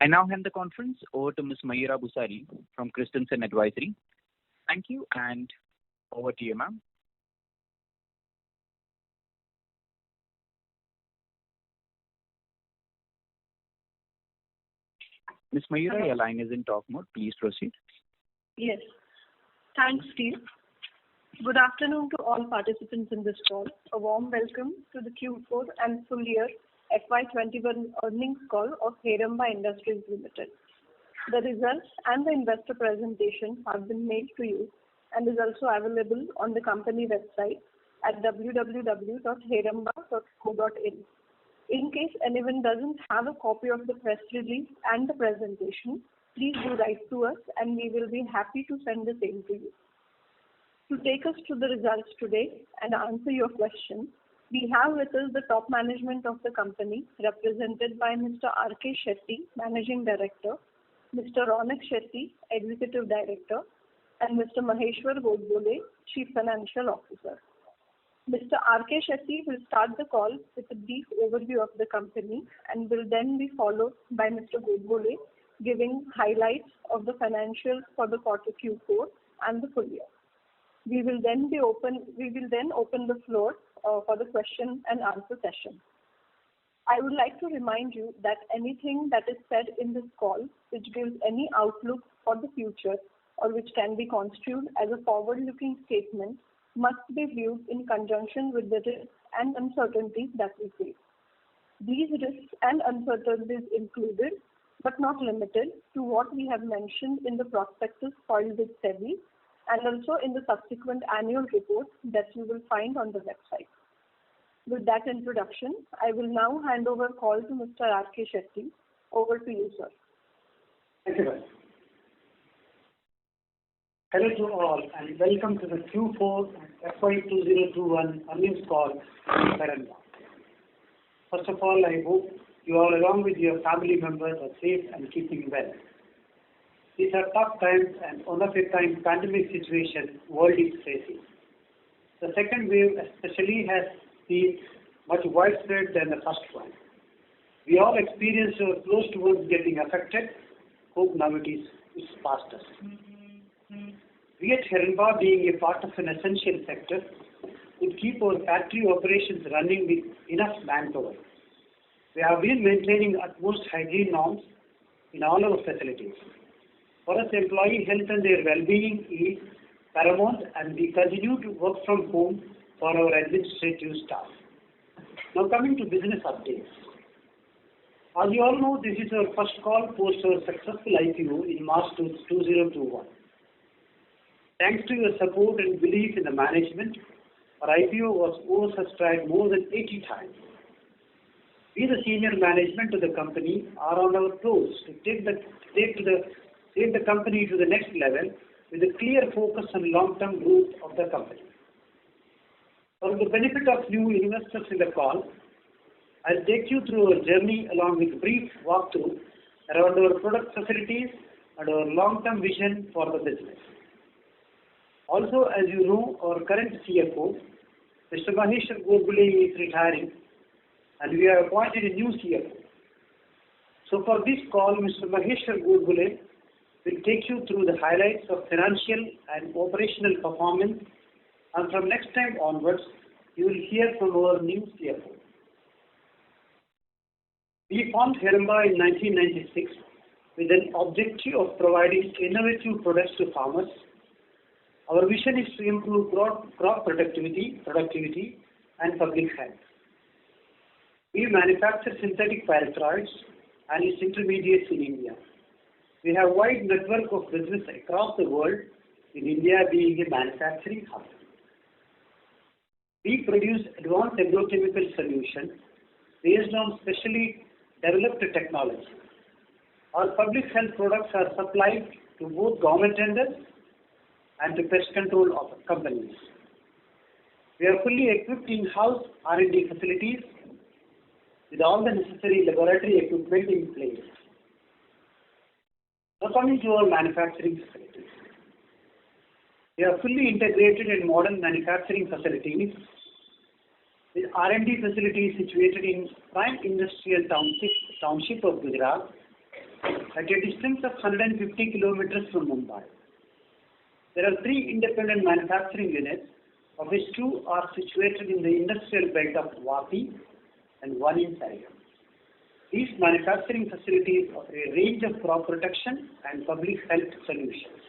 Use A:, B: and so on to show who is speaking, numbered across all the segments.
A: I now hand the conference over to Ms. Mayura Busari from Christensen Advisory. Thank you, and over to you, ma'am. Ms. Mayura, your line is in talk mode. Please proceed.
B: Yes. Thanks, Steve. Good afternoon to all participants in this call. A warm welcome to the Q4 and full year FY21 earnings call of Heramba Industries Limited. The results and the investor presentation have been mailed to you and is also available on the company website at www.heramba.co.in. In case anyone doesn't have a copy of the press release and the presentation, please do write to us and we will be happy to send the same to you. To take us to the results today and answer your questions, we have with us the top management of the company represented by Mr. R.K. Shetty, Managing Director, Mr. Ronak Shetty, Executive Director, and Mr. Maheshwar Godbole, Chief Financial Officer. Mr. R.K. Shetty will start the call with a brief overview of the company and will then be followed by Mr. Godbole giving highlights of the financials for the quarter Q4 and the full year. We will then open the floor for the question and answer session. I would like to remind you that anything that is said in this call which gives any outlook for the future or which can be construed as a forward-looking statement must be viewed in conjunction with the risks and uncertainties that we face. These risks and uncertainties included, but not limited to what we have mentioned in the prospectus filed with SEBI and also in the subsequent annual report that you will find on the website. With that introduction, I will now hand over call to Mr. R.K. Shetty. Over to you, sir.
C: Thank you, ma'am. Hello to all and welcome to the Q4 FY 2021 earnings call in Heramba. First of all, I hope you all along with your family members are safe and keeping well. These are tough times and one of a kind pandemic situation world is facing. The second wave especially has been much widespread than the first one. We all experienced or close towards getting affected. Hope now it is past us. We at Heramba, being a part of an essential sector, would keep our factory operations running with enough manpower. We have been maintaining utmost hygiene norms in all our facilities. For us, employee health and their well-being is paramount and we continue to work from home for our administrative staff. Now coming to business updates. As you all know, this is our first call post our successful IPO in March 2021. Thanks to your support and belief in the management, our IPO was oversubscribed more than 80 times. We, the senior management of the company, are on our toes to take the company to the next level with a clear focus on long-term growth of the company. For the benefit of new investors in the call, I'll take you through our journey along with a brief walkthrough around our product facilities and our long-term vision for the business. Also, as you know, our current CFO, Mr. Maheshwar Godbole, is retiring and we have appointed a new CFO. So for this call, Mr. Maheshwar Godbole will take you through the highlights of financial and operational performance, and from next time onwards, you will hear from our new CFO. We formed Heramba in 1996 with an objective of providing innovative products to farmers. Our vision is to improve crop productivity, and public health. We manufacture synthetic pyrethroids and its intermediates in India. We have a wide network of business across the world, in India being a manufacturing hub. We produce advanced agrochemical solutions based on specially developed technology. Our public health products are supplied to both government tenders and to pest control companies. We are fully equipped in-house R&D facilities with all the necessary laboratory equipment in place. Now coming to our manufacturing facilities. We are fully integrated in modern manufacturing facilities with R&D facilities situated in prime industrial township of Gujarat at a distance of 150 kilometers from Mumbai. There are 3 independent manufacturing units, of which 2 are situated in the industrial belt of Vapi and 1 in Sarigam. These manufacturing facilities offer a range of crop protection and public health solutions.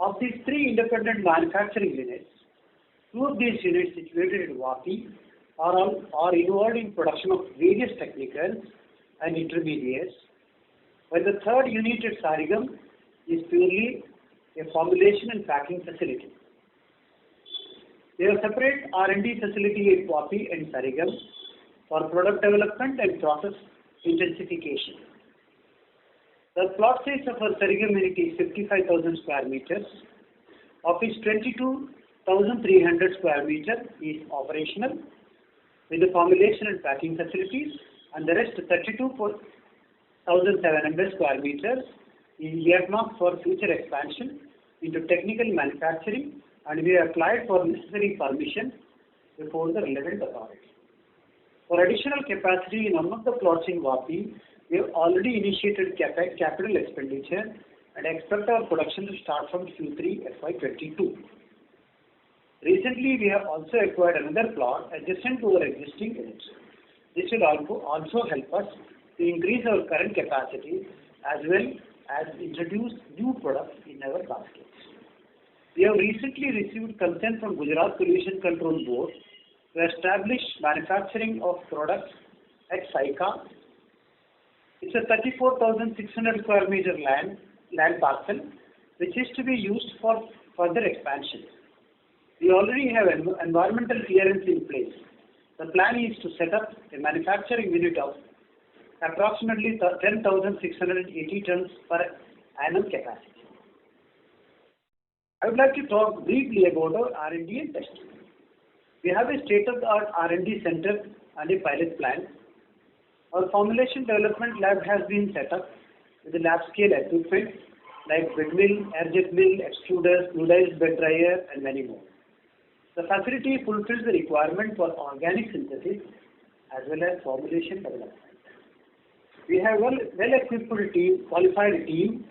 C: Of these 3 independent manufacturing units, 2 of these units situated at Vapi are involved in production of various technicals and intermediates, while the 3rd unit at Sarigam is purely a formulation and packing facility. We have separate R&D facility at Vapi and Sarigam for product development and process intensification. The plot size of our Sarigam unit is 55,000 square meters, of which 22,300 square meters is operational with the formulation and packing facilities, and the rest 32,700 square meters is earmarked for future expansion into technical manufacturing, and we have applied for necessary permission before the relevant authority. For additional capacity in one of the plots in Vapi, we have already initiated capital expenditure and expect our production to start from Q3 FY22. Recently, we have also acquired another plot adjacent to our existing units. This will also help us to increase our current capacity as well as introduce new products in our baskets. We have recently received consent from Gujarat Pollution Control Board to establish manufacturing of products at Saika. It's a 34,600 square meter land parcel which is to be used for further expansion. We already have environmental clearance in place. The plan is to set up a manufacturing unit of approximately 10,680 tons per annum capacity. I would like to talk briefly about our R&D and testing. We have a state-of-the-art R&D center and a pilot plant. Our formulation development lab has been set up with lab-scale equipment like bed mill, air-jet mill, extruders, fluidized bed dryer, and many more. The facility fulfills the requirement for organic synthesis as well as formulation development. We have well-equipped qualified team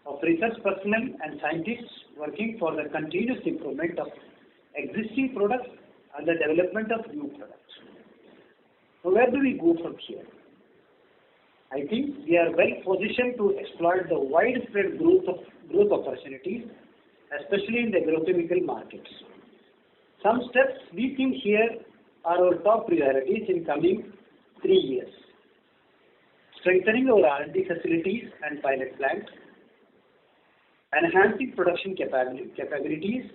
C: of research personnel and scientists working for the continuous improvement of existing products and the development of new products. So where do we go from here? I think we are well positioned to exploit the widespread growth opportunities, especially in the agrochemical markets. Some steps we think here are our top priorities in coming 3 years. Strengthening our R&D facilities and pilot plants, enhancing production capabilities,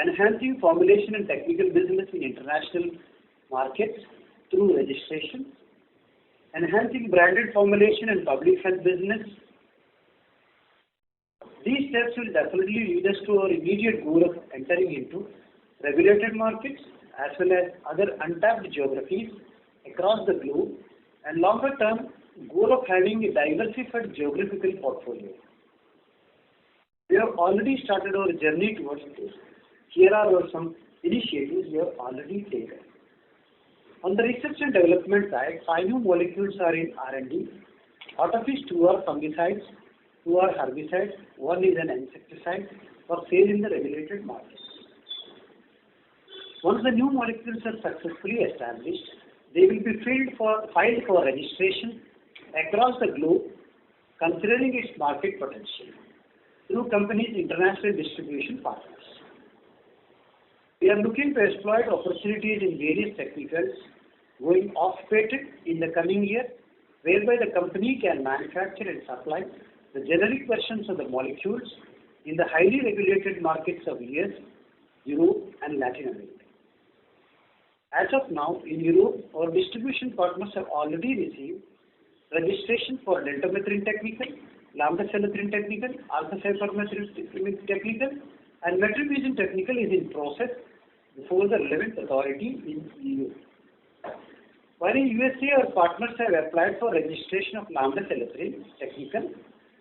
C: enhancing formulation and technical business in international markets through registration, enhancing branded formulation and public health business. These steps will definitely lead us to our immediate goal of entering into regulated markets as well as other untapped geographies across the globe, and longer term goal of having a diversified geographical portfolio. We have already started our journey towards this. Here are some initiatives we have already taken. On the research and development side, 5 new molecules are in R&D. Out of which 2 are fungicides, 2 are herbicides, 1 is an insecticide for sale in the regulated markets. Once the new molecules are successfully established, they will be filed for registration across the globe, considering its market potential through companies' international distribution partners. We are looking to exploit opportunities in various technicals going off patent in the coming year, whereby the company can manufacture and supply the generic versions of the molecules in the highly regulated markets of US, Europe, and Latin America. As of now, in Europe, our distribution partners have already received registration for deltamethrin technical, lambda-cyhalothrin technical, alpha-cypermethrin technical, and metribuzin technical is in process before the relevant authority in EU. While in USA, our partners have applied for registration of lambda-cyhalothrin technical,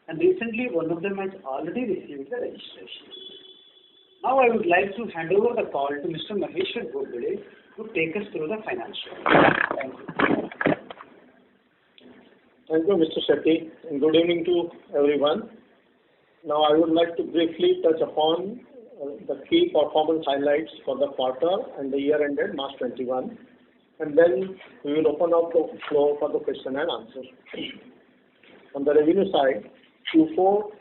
C: and recently one of them has already received the registration. Now I would like to hand over the call to Mr. Maheshwar Godbole to take us through the financials. Thank you.
D: Thank you, Mr. Shetty, and good evening to everyone. Now, I would like to briefly touch upon the key performance highlights for the quarter and the year ended March 21, and then we will open up the floor for the question and answer. On the revenue side, Q4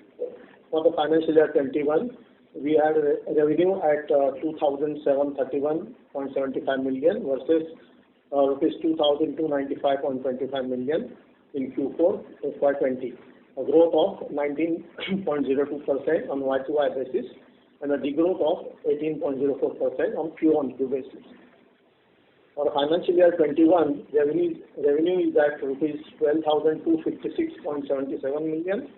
D: for the financial year 21, we had a revenue at 2,731.75 million versus rupees 2,295.25 million in Q4 FY20, a growth of 19.02% on Y2Y basis and a degrowth of 18.04% on Q1Q basis. For financial year 21, revenue is at rupees 12,256.77 million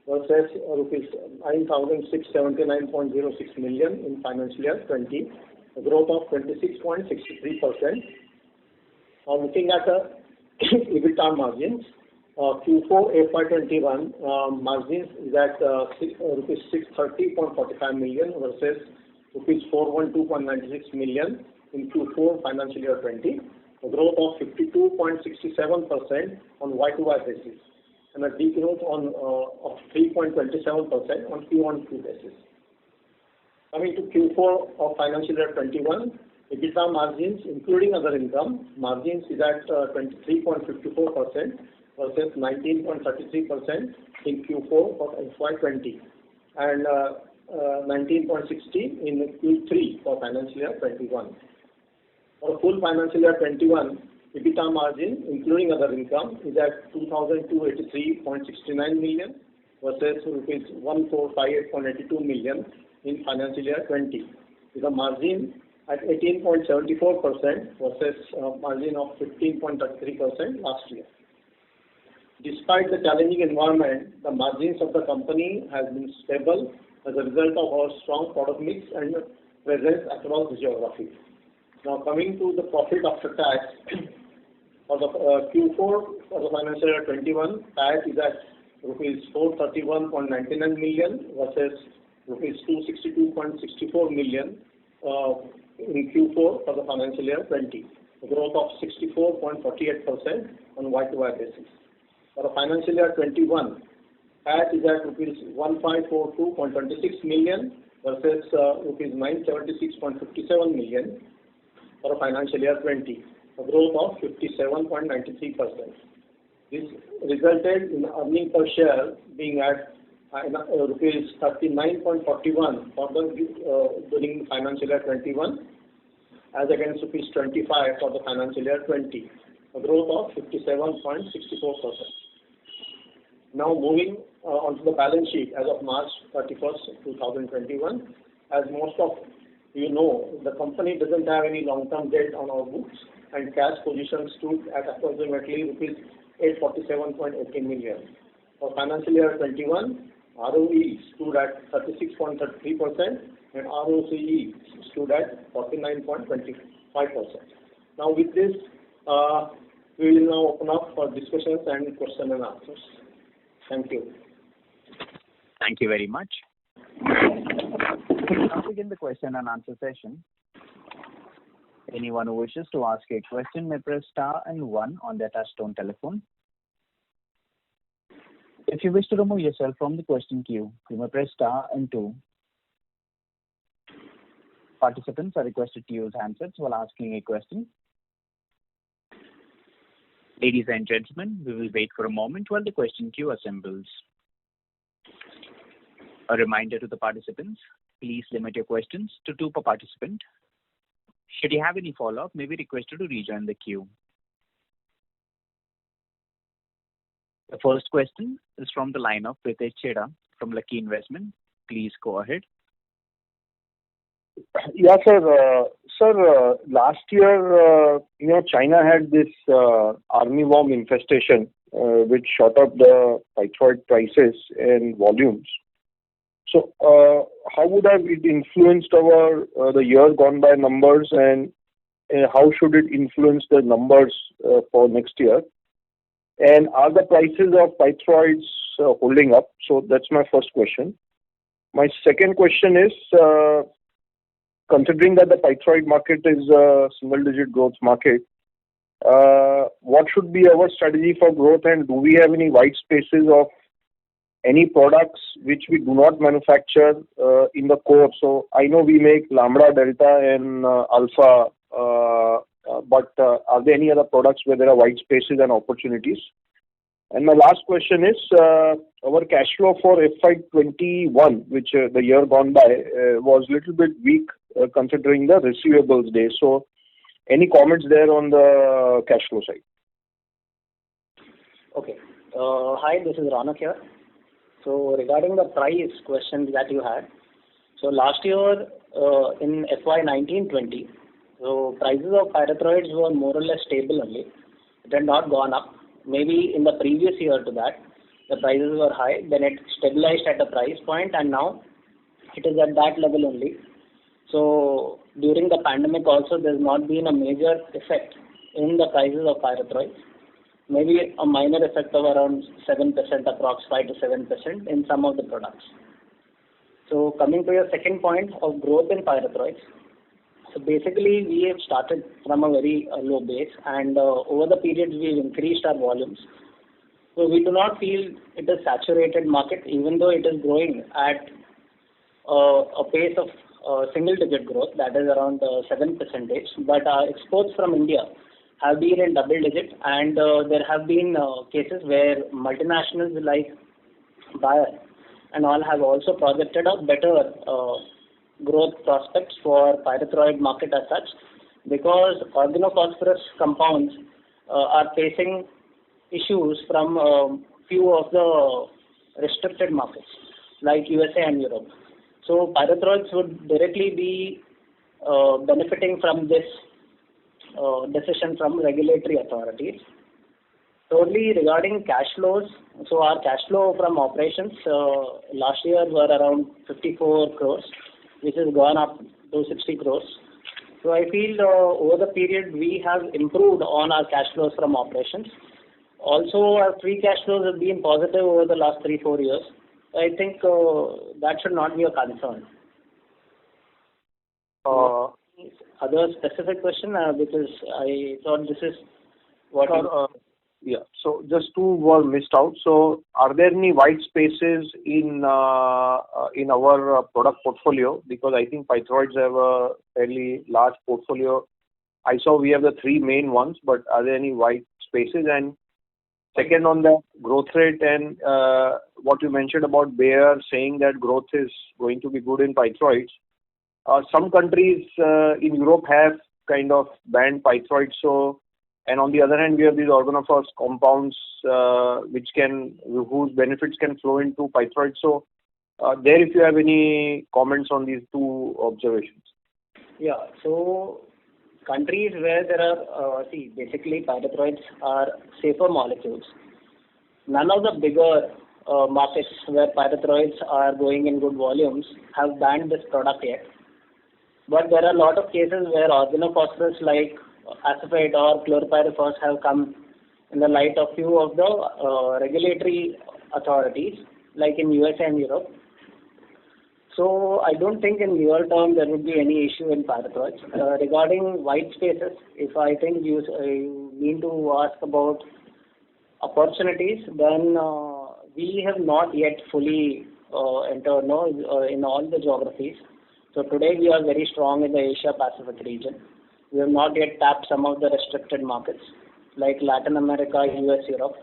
D: versus rupees 9,679.06 million in financial year 20, a growth of 26.63%. Now looking at the EBITDA margins, Q4 FY21 margins is at rupees 630.45 million versus rupees 412.96 million in Q4 financial year 20, a growth of 52.67% on Y2Y basis and a degrowth of 3.27% on Q1Q basis. Coming to Q4 of financial year 21, EBITDA margins including other income margins is at 23.54% versus 19.33% in Q4 of FY20 and 19.60% in Q3 for financial year 21. For full financial year 21, EBITDA margin including other income is at 2,283.69 million versus rupees 1,458.82 million in financial year 20, with a margin at 18.74% versus a margin of 15.33% last year. Despite the challenging environment, the margins of the company has been stable as a result of our strong product mix and presence across the geography. Now coming to the profit after tax, for the Q4 for the financial year 21, PAT is at rupees 431.99 million versus rupees 262.64 million in Q4 for the financial year 20, a growth of 64.48% on Y2Y basis. For the financial year 21, PAT is at rupees 1542.26 million versus rupees 976.57 million for the financial year 20, a growth of 57.93%. This resulted in earning per share being at rupees 39.41 for the during financial year 21 as against rupees 25 for the financial year 20, a growth of 57.64%. Now moving onto the balance sheet as of March 31st, 2021. As most of you know, the company doesn't have any long-term debt on our books and cash position stood at approximately rupees 847.80 million. For financial year 21, ROE stood at 36.33% and ROCE stood at 49.25%. Now with this, we will now open up for discussions and question and answers. Thank you.
A: Thank you very much. We'll now begin the question and answer session. Anyone who wishes to ask a question may press star and 1 on their touchtone telephone. If you wish to remove yourself from the question queue, you may press star and 2. Participants are requested to use handsets while asking a question. Ladies and gentlemen, we will wait for a moment while the question queue assembles. A reminder to the participants, please limit your questions to 2 per participant. Should you have any follow-up, may be requested to rejoin the queue. The first question is from the line of Pritesh Chheda from Lucky Investment. Please go ahead.
E: Yeah, sir. Last year, China had this armyworm infestation, which shot up the pyrethroid prices and volumes. So, how would have it influenced the year gone by numbers, and how should it influence the numbers for next year? And are the prices of pyrethroids holding up? So that's my first question. My second question is, considering that the pyrethroid market is a single-digit growth market, what should be our strategy for growth, and do we have any white spaces of any products which we do not manufacture in the core? So I know we make Lambda, Delta, and Alpha, but are there any other products where there are white spaces and opportunities? And my last question is, our cash flow for FY21, which the year gone by, was a little bit weak considering the receivables days. So any comments there on the cash flow side?
F: Okay. Hi, this is Ronak here. So regarding the price question that you had, so last year in FY19-20, so prices of pyrethroids were more or less stable only. It had not gone up. Maybe in the previous year to that, the prices were high. Then it stabilized at a price point, and now it is at that level only. So during the pandemic also, there's not been a major effect in the prices of pyrethroids. Maybe a minor effect of around 7%, approx 5 to 7% in some of the products. So coming to your second point of growth in pyrethroids, so basically we have started from a very low base, and over the periods we've increased our volumes. So we do not feel it is saturated market, even though it is growing at a pace of single digit growth, that is around 7%. But our exports from India have been in double digit, and there have been cases where multinationals like Bayer and all have also projected a better growth prospects for pyrethroid market as such, because organophosphorus compounds are facing issues from few of the restricted markets like USA and Europe. So pyrethroids would directly be benefiting from this decision from regulatory authorities. Thirdly, regarding cash flows, so our cash flow from operations last year were around 54 crores, which has gone up to 60 crores. So I feel over the period we have improved on our cash flows from operations. Also, our free cash flows have been positive over the last 3-4 years. I think that should not be a concern. Other specific question, because I thought this is what.
E: Yeah. So just two were missed out. So are there any white spaces in our product portfolio? Because I think pyrethroids have a fairly large portfolio. I saw we have the three main ones, but are there any white spaces? And second, on the growth rate and what you mentioned about Bayer saying that growth is going to be good in pyrethroids. Some countries in Europe have kind of banned pyrethroids. So, and on the other hand, we have these organophosphorus compounds whose benefits can flow into pyrethroids. So, there, if you have any comments on these two observations.
F: Yeah. So countries where there are, basically pyrethroids are safer molecules. None of the bigger markets where pyrethroids are going in good volumes have banned this product yet. But there are a lot of cases where organophosphorus like acephate or chlorpyrifos have come in the light of few of the regulatory authorities like in USA and Europe. So I don't think in near term there would be any issue in pyrethroids. Regarding white spaces, if I think you mean to ask about opportunities, then we have not yet fully entered in all the geographies. So today we are very strong in the Asia Pacific region. We have not yet tapped some of the restricted markets like Latin America, US, Europe.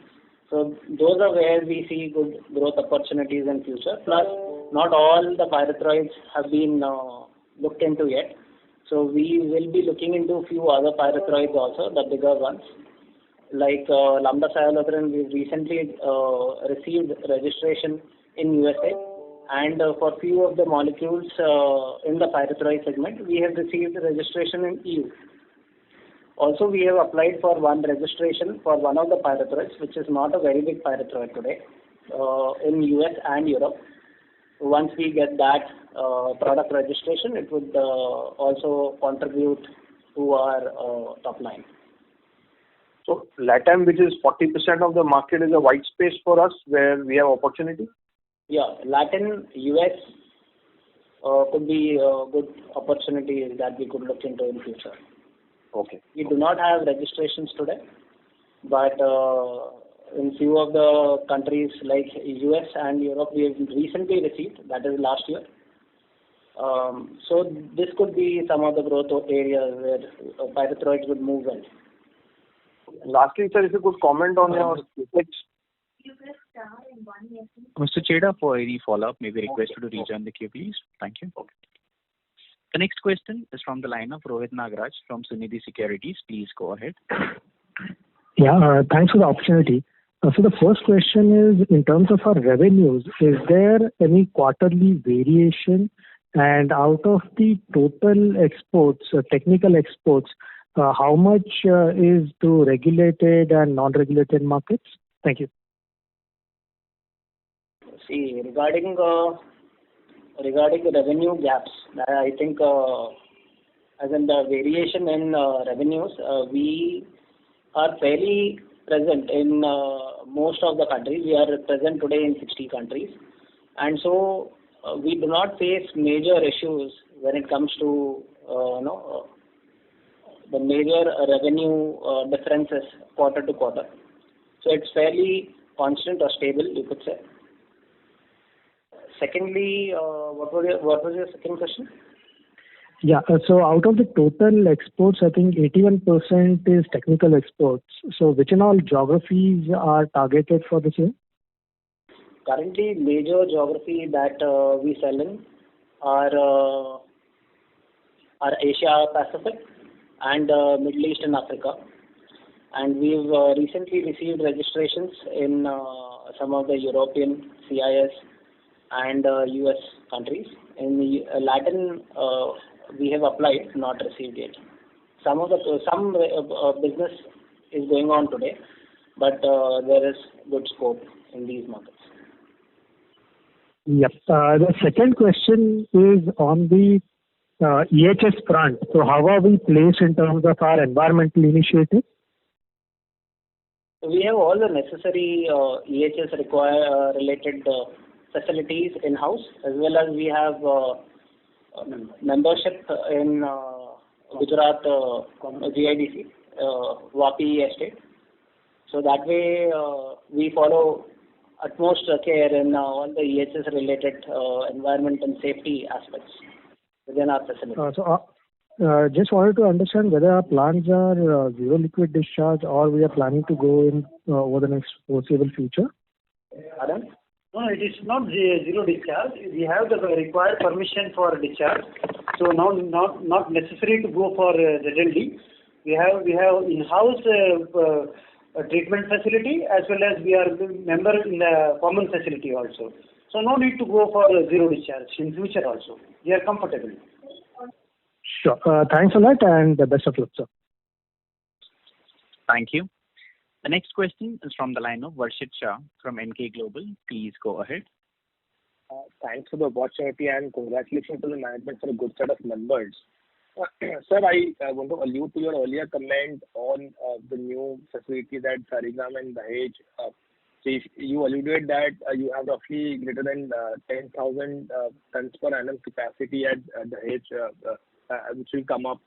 F: So those are where we see good growth opportunities in future. Plus, not all the pyrethroids have been looked into yet. So we will be looking into a few other pyrethroids also, the bigger ones. Like lambda cyhalothrin, we recently received registration in USA. And for few of the molecules in the pyrethroid segment, we have received registration in EU. Also, we have applied for one registration for one of the pyrethroids, which is not a very big pyrethroid today, in US and Europe. Once we get that product registration, it would also contribute to our top line.
E: So LATAM, which is 40% of the market, is a white space for us where we have opportunity?
F: Yeah, Latin, US could be a good opportunity that we could look into in future.
E: Okay.
F: We do not have registrations today, but in few of the countries like US and Europe, we have recently received, that is last year. So this could be some of the growth areas where pyrethroids would move well.
E: Lastly, sir, if you could comment on your CapEx.
A: Mr. Cheda, for any follow-up, may we request you to rejoin the queue, please? Thank you. The next question is from the line of Rohit Nagraj from Sunidhi Securities. Please go ahead.
G: Yeah, thanks for the opportunity. So the first question is, in terms of our revenues, is there any quarterly variation? And out of the total exports, technical exports, how much is to regulated and non-regulated markets? Thank you.
F: See, regarding the revenue gaps, I think as in the variation in revenues, we are fairly present in most of the countries. We are present today in 60 countries, and so we do not face major issues when it comes to the major revenue differences quarter to quarter. So it's fairly constant or stable, you could say. Secondly, what was your second question?
G: Yeah, so out of the total exports, I think 81% is technical exports. So which and all geographies are targeted for the same?
F: Currently, major geography that we sell in are Asia Pacific and Middle East and Africa. And we've recently received registrations in some of the European, CIS, and US countries. In the Latin, we have applied, not received yet. Some business is going on today, but there is good scope in these markets.
G: Yep. The second question is on the EHS front. So how are we placed in terms of our environmental initiatives?
F: We have all the necessary EHS related facilities in-house, as well as we have membership in Gujarat GIDC, Vapi Estate. So that way we follow utmost care in all the EHS related environment and safety aspects within our facility.
G: Just wanted to understand whether our plans are zero liquid discharge or we are planning to go in over the next foreseeable future.
F: Pardon?
C: No, it is not zero discharge. We have the required permission for discharge. So now not necessary to go for ZLD. We have in-house treatment facility, as well as we are member in the common facility also. So no need to go for zero discharge in future also. We are comfortable.
G: Sure. Thanks a lot and best of luck, sir.
A: Thank you. The next question is from the line of Varshit Shah from Emkay Global. Please go ahead.
H: Thanks for the opportunity and congratulations to the management for a good set of numbers. Sir, I want to allude to your earlier comment on the new facilities at Saregam and Dahej. So you alluded that you have roughly greater than 10,000 tons per annum capacity at Dahej, which will come up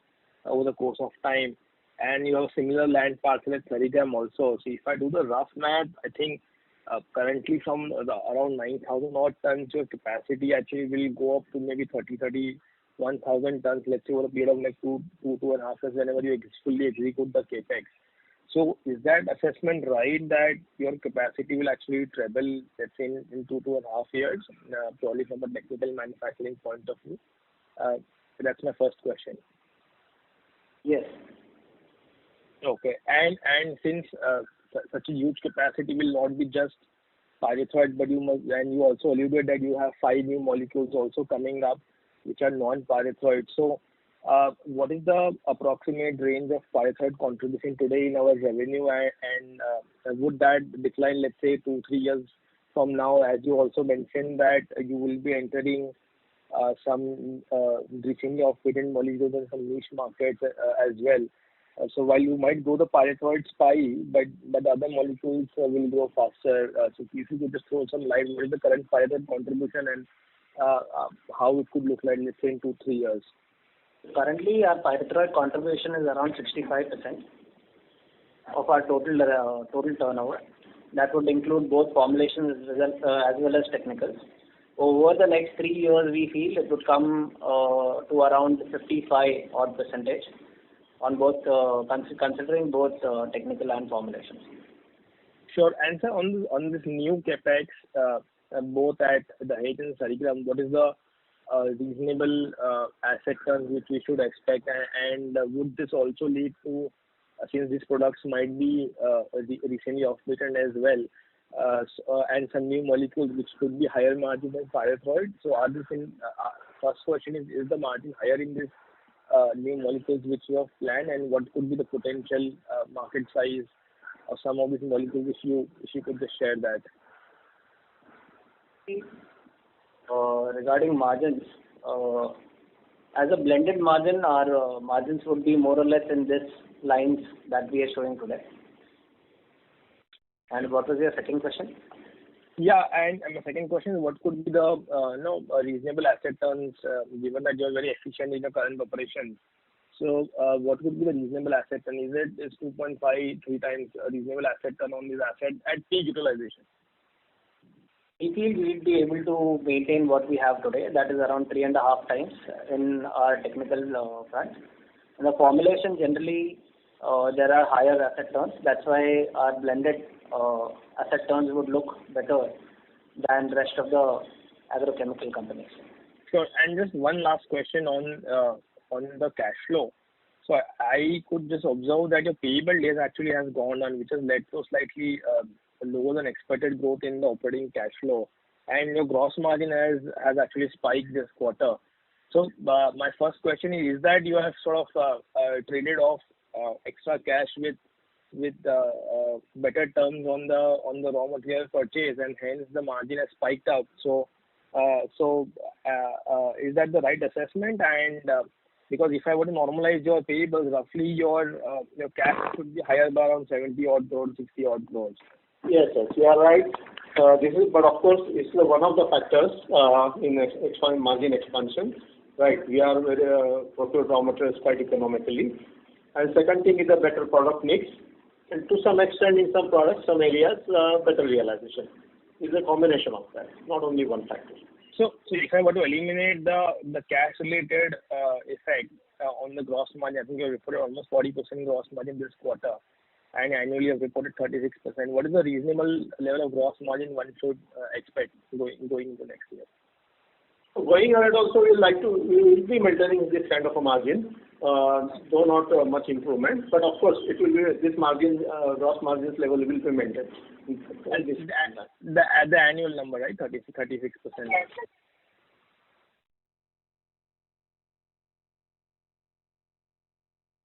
H: over the course of time. And you have a similar land parcel at Saregam also. So if I do the rough math, I think currently from around 9,000 odd tons, your capacity actually will go up to maybe 31,000 tons, let's say over a period of like two and a half years whenever you fully execute the capex. So is that assessment right, that your capacity will actually treble, let's say in two and a half years, purely from a technical manufacturing point of view? That's my first question.
F: Yes.
H: Okay. And since such a huge capacity will not be just pyrethroid, but you also alluded that you have 5 new molecules also coming up which are non-pyrethroid. So what is the approximate range of pyrethroid contribution today in our revenue, and would that decline, let's say 2-3 years from now, as you also mentioned that you will be entering some recently off-patent molecules in some niche markets as well. So while you might grow the pyrethroids pie, but the other molecules will grow faster. So if you could just throw some light, what is the current pyrethroid contribution and how it could look like, let's say in 2-3 years?
F: Currently, our pyrethroid contribution is around 65% of our total turnover. That would include both formulations as well as technicals. Over the next 3 years, we feel it would come to around 55 odd percentage on both, considering both technical and formulations.
H: Sure. And sir, on this new capex, both at the Dahej and Sarigam, what is the reasonable asset turns which we should expect, and would this also lead to, since these products might be recently off-patent as well, and some new molecules which could be higher margin than pyrethroid. So are this in, first question is the margin higher in this new molecules which you have planned, and what could be the potential market size of some of these molecules if you could just share that?
F: Regarding margins, as a blended margin, our margins would be more or less in this lines that we are showing today. And what was your second question?
H: Yeah, and my second question is, what could be the reasonable asset turns, given that you are very efficient in your current operations? So what would be the reasonable asset turn? Is 2.5, 3 times a reasonable asset turn on this asset at peak utilization?
F: We feel we will be able to maintain what we have today, that is around 3.5 times in our technical front. In the formulation, generally, there are higher asset turns. That's why our blended asset turns would look better than the rest of the agrochemical companies.
H: Sure. And just one last question on the cash flow. So I could just observe that your payable days actually has gone down, which has led to slightly lower than expected growth in the operating cash flow, and your gross margin has actually spiked this quarter. So my first question is that you have sort of traded off extra cash with better terms on the raw material purchase, and hence the margin has spiked up. So is that the right assessment? And because if I were to normalize your payables, roughly your cash should be higher by around 70 odd crores, 60 odd crores.
D: Yes, you are right. But of course, it's one of the factors in margin expansion. Right, we are procure raw materials quite economically. And second thing is a better product mix. And to some extent, in some products, some areas, better realization. It's a combination of that, not only one factor.
H: So if I were to eliminate the cash-related effect on the gross margin, I think you reported almost 40% gross margin this quarter, and annually you have reported 36%. What is the reasonable level of gross margin one should expect going into next year?
D: Going ahead also, we will be maintaining this kind of a margin, though not much improvement. But of course, it will be this margin, gross margins level will be maintained.
H: And the annual number, right? 36%.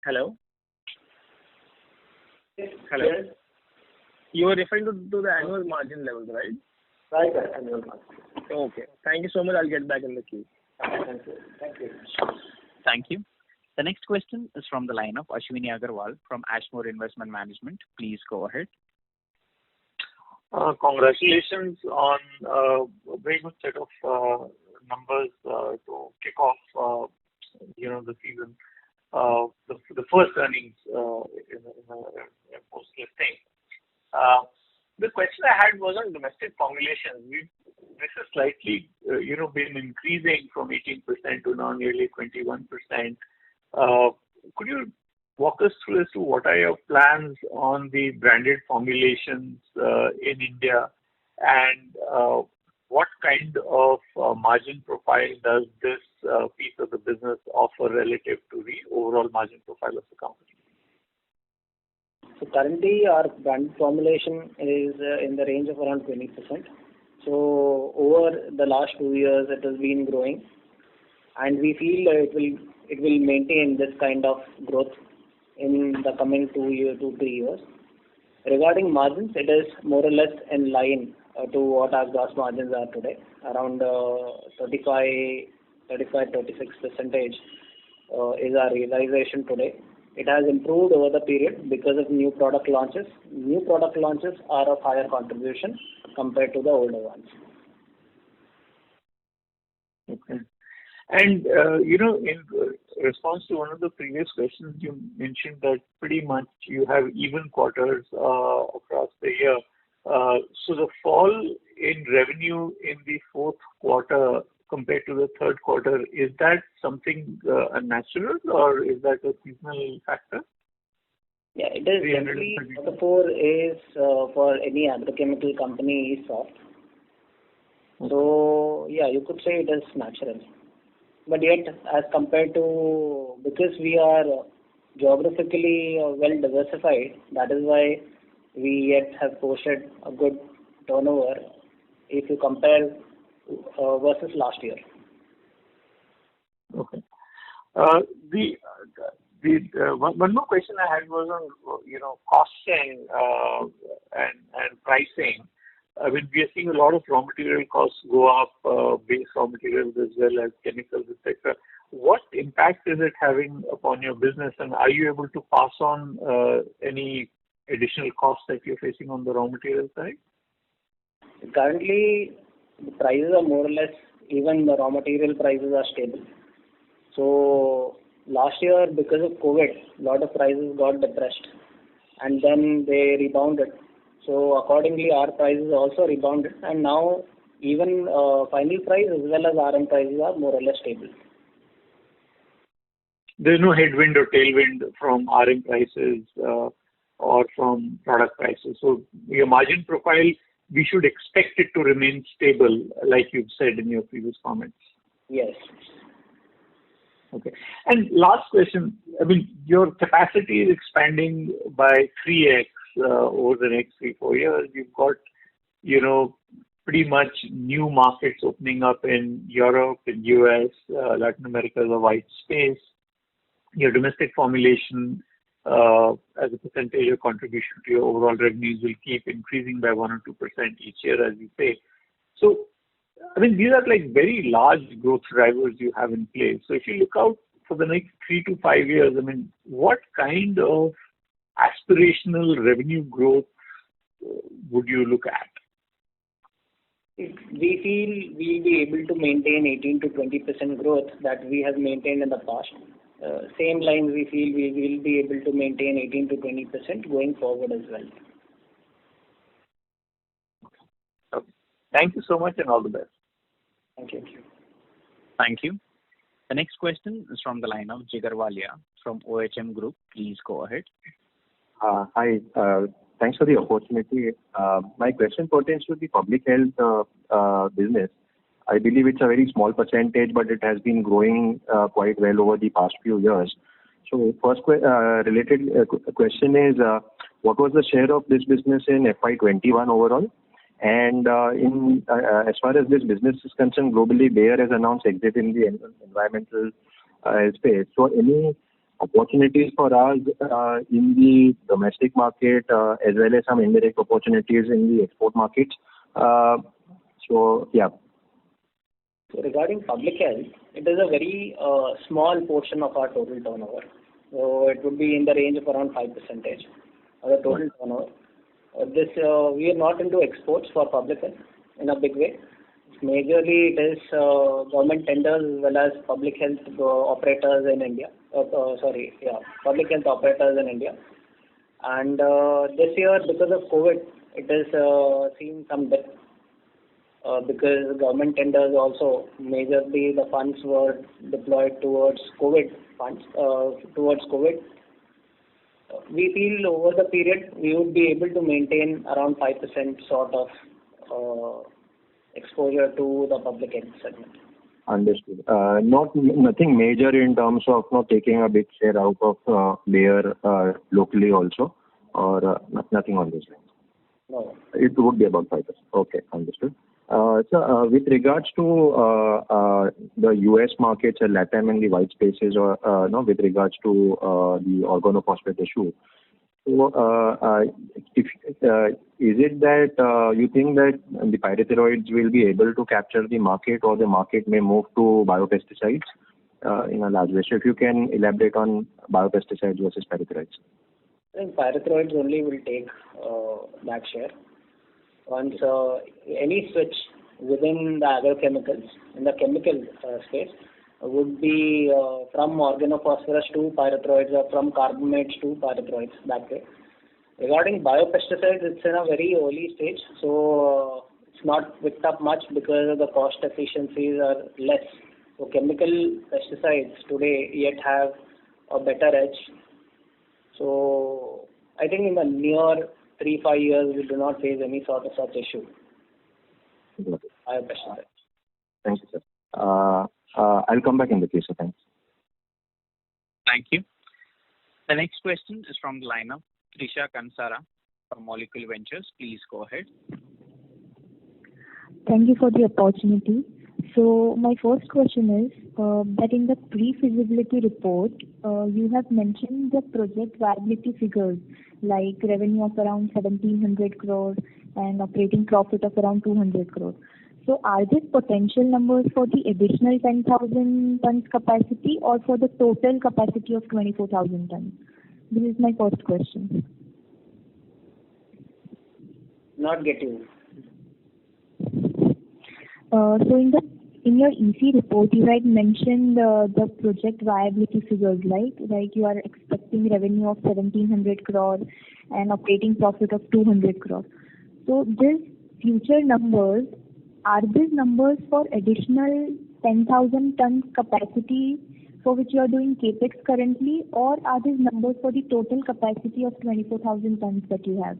H: Hello?
D: Yes.
H: Hello? Yes. You were referring to the annual margin levels, right?
D: Right, annual margin.
H: Okay. Thank you so much. I'll get back in the queue.
D: Thank you.
A: Thank you. The next question is from the line of Ashwini Agarwal from Ashmore Investment Management. Please go ahead.
I: Congratulations on a very good set of numbers to kick off the season. The first earnings in a post listing. The question I had was on domestic formulations. This has slightly been increasing from 18% to now nearly 21%. Could you walk us through as to what are your plans on the branded formulations in India, and what kind of margin profile does this piece of the business offer relative to the overall margin profile of the company?
F: So currently our brand formulation is in the range of around 20%. So over the last 2 years it has been growing, and we feel it will maintain this kind of growth in the coming 2-3 years. Regarding margins, it is more or less in line to what our gross margins are today, around 35-36% is our realization today. It has improved over the period because of new product launches. New product launches are of higher contribution compared to the older ones.
I: Okay. And in response to one of the previous questions, you mentioned that pretty much you have even quarters across the year. So the fall in revenue in the fourth quarter compared to the third quarter, is that something unnatural or is that a seasonal factor?
F: Yeah, it is generally quarter 4 is for any agrochemical company is soft. So yeah, you could say it is natural. But yet, as compared to, because we are geographically well diversified, that is why we yet have posted a good turnover if you compare versus last year.
I: Okay. One more question I had was on costing and pricing. I mean, we are seeing a lot of raw material costs go up, base raw materials as well as chemicals, etc. What impact is it having upon your business, and are you able to pass on any additional costs that you're facing on the raw material side?
F: Currently, the prices are more or less, even the raw material prices are stable. So last year, because of COVID, a lot of prices got depressed and then they rebounded. So accordingly, our prices also rebounded, and now even final price as well as RM prices are more or less stable.
I: There's no headwind or tailwind from RM prices or from product prices. So your margin profile, we should expect it to remain stable, like you've said in your previous comments.
F: Yes.
I: Okay. And last question, I mean, your capacity is expanding by 3x over the next 3-4 years. You've got, pretty much new markets opening up in Europe, in US, Latin America is a wide space. Your domestic formulation as a percentage of contribution to your overall revenues will keep increasing by 1 or 2% each year, as you say. So, I mean, these are like very large growth drivers you have in place. So if you look out for the next 3 to 5 years, I mean, what kind of aspirational revenue growth would you look at?
F: We feel we'll be able to maintain 18 to 20% growth that we have maintained in the past. Same lines we feel we will be able to maintain 18 to 20% going forward as well.
I: Okay. Thank you so much and all the best.
F: Thank you.
A: Thank you. The next question is from the line of Jigar Walia from OHM Group. Please go ahead.
E: Hi. Thanks for the opportunity. My question pertains to the public health business. I believe it's a very small percentage, but it has been growing quite well over the past few years. So first related question is, what was the share of this business in FY21 overall? And as far as this business is concerned, globally, Bayer has announced exit in the environmental space. So any opportunities for us in the domestic market as well as some indirect opportunities in the export markets? So, yeah.
F: So regarding public health, it is a very small portion of our total turnover. So it would be in the range of around 5% of the total turnover. We are not into exports for public health in a big way. Majorly it is government tenders as well as public health operators in India. Public health operators in India. And this year, because of COVID, it has seen some dip. Because government tenders also, majorly the funds were deployed towards COVID funds, towards COVID. We feel over the period we would be able to maintain around 5% sort of exposure to the public health segment.
E: Understood. Nothing major in terms of not taking a big share out of Bayer locally also, or nothing on this line?
F: No.
E: It would be about 5%. Okay, understood. So, with regards to the US markets and LATAM and the white spaces, or with regards to the organophosphate issue, so is it that you think that the pyrethroids will be able to capture the market, or the market may move to biopesticides in a large way? So if you can elaborate on biopesticides versus pyrethroids.
F: I think pyrethroids only will take that share. Once any switch within the agrochemicals, in the chemical space, would be from organophosphorus to pyrethroids or from carbamates to pyrethroids, that way. Regarding biopesticides, it's in a very early stage, so it's not picked up much because the cost efficiencies are less. So chemical pesticides today yet have a better edge. So I think in the near 3-5 years, we do not face any sort of such issue. Biopesticides.
E: Thank you, sir. I'll come back in the queue, sir. Thanks.
A: Thank you. The next question is from the line of Trisha Kansara from Molecule Ventures. Please go ahead.
J: Thank you for the opportunity. So my first question is that in the pre-feasibility report, you have mentioned the project viability figures like revenue of around 1700 crore and operating profit of around 200 crore. So are these potential numbers for the additional 10,000 tons capacity or for the total capacity of 24,000 tons? This is my first question.
F: Not getting.
J: So in your EC report, you had mentioned the project viability figures, right? Like you are expecting revenue of 1,700 crore and operating profit of 200 crore. So these future numbers, are these numbers for additional 10,000 tons capacity for which you are doing capex currently, or are these numbers for the total capacity of 24,000 tons that you have?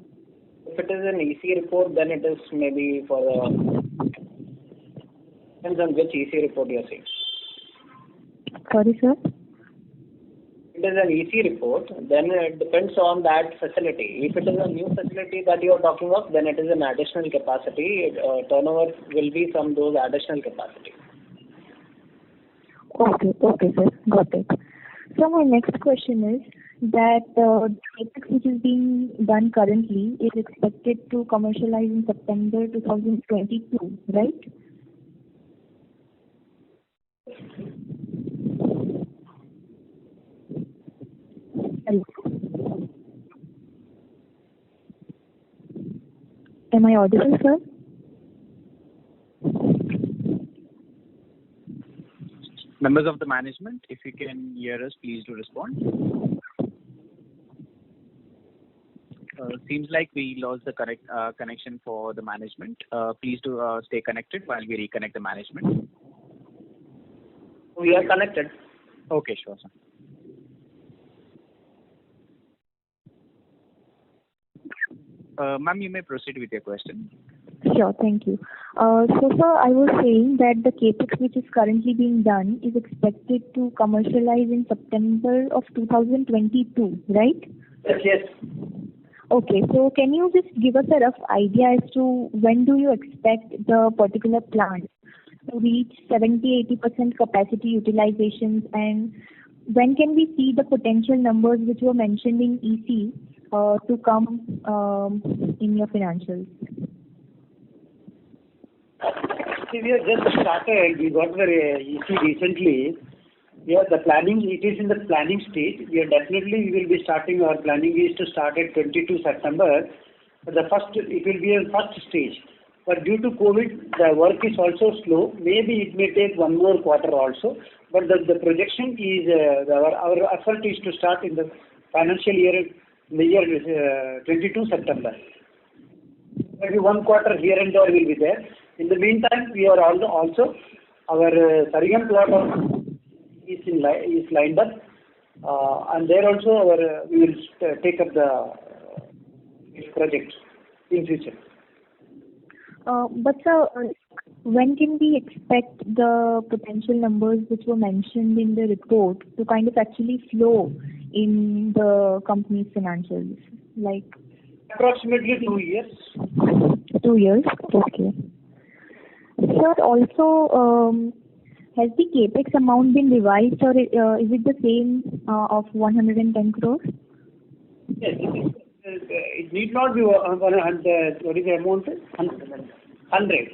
F: If it is an EC report, then it is maybe for the... Depends on which EC report you are saying.
J: Sorry, sir?
F: If it is an EC report, then it depends on that facility. If it is a new facility that you are talking of, then it is an additional capacity. Turnover will be from those additional capacity.
J: Okay, sir. Got it. So my next question is that the capex which is being done currently is expected to commercialize in September 2022, right? Hello. Am I audible, sir?
A: Members of the management, if you can hear us, please do respond. Seems like we lost the correct connection for the management. Please do stay connected while we reconnect the management.
F: We are connected.
A: Okay, sure, sir. Ma'am, you may proceed with your question.
J: Sure, thank you. So, sir, I was saying that the capex which is currently being done is expected to commercialize in September of 2022, right?
F: Yes.
J: Okay, so can you just give us a rough idea as to when do you expect the particular plant to reach 70-80% capacity utilizations, and when can we see the potential numbers which were mentioned in EC to come in your financials?
C: See, we have just started. We got the EC recently. Yeah, the planning, it is in the planning stage. We will be starting, our planning is to start at 22 September. It will be a first stage. But due to COVID, the work is also slow. Maybe it may take one more quarter also. But the projection is, our effort is to start in the financial year, in the year 22 September. Maybe one quarter here and there will be there. In the meantime, we are also our Sarigam plot is lined up, and there also we will take up the project in future.
J: But sir, when can we expect the potential numbers which were mentioned in the report to kind of actually flow in the company's financials? Like
C: approximately 2 years.
J: 2 years, okay. Sir, also, has the capex amount been revised, or is it the same of 110 crores?
C: Yes, it need not be 100. What is the amount? 100.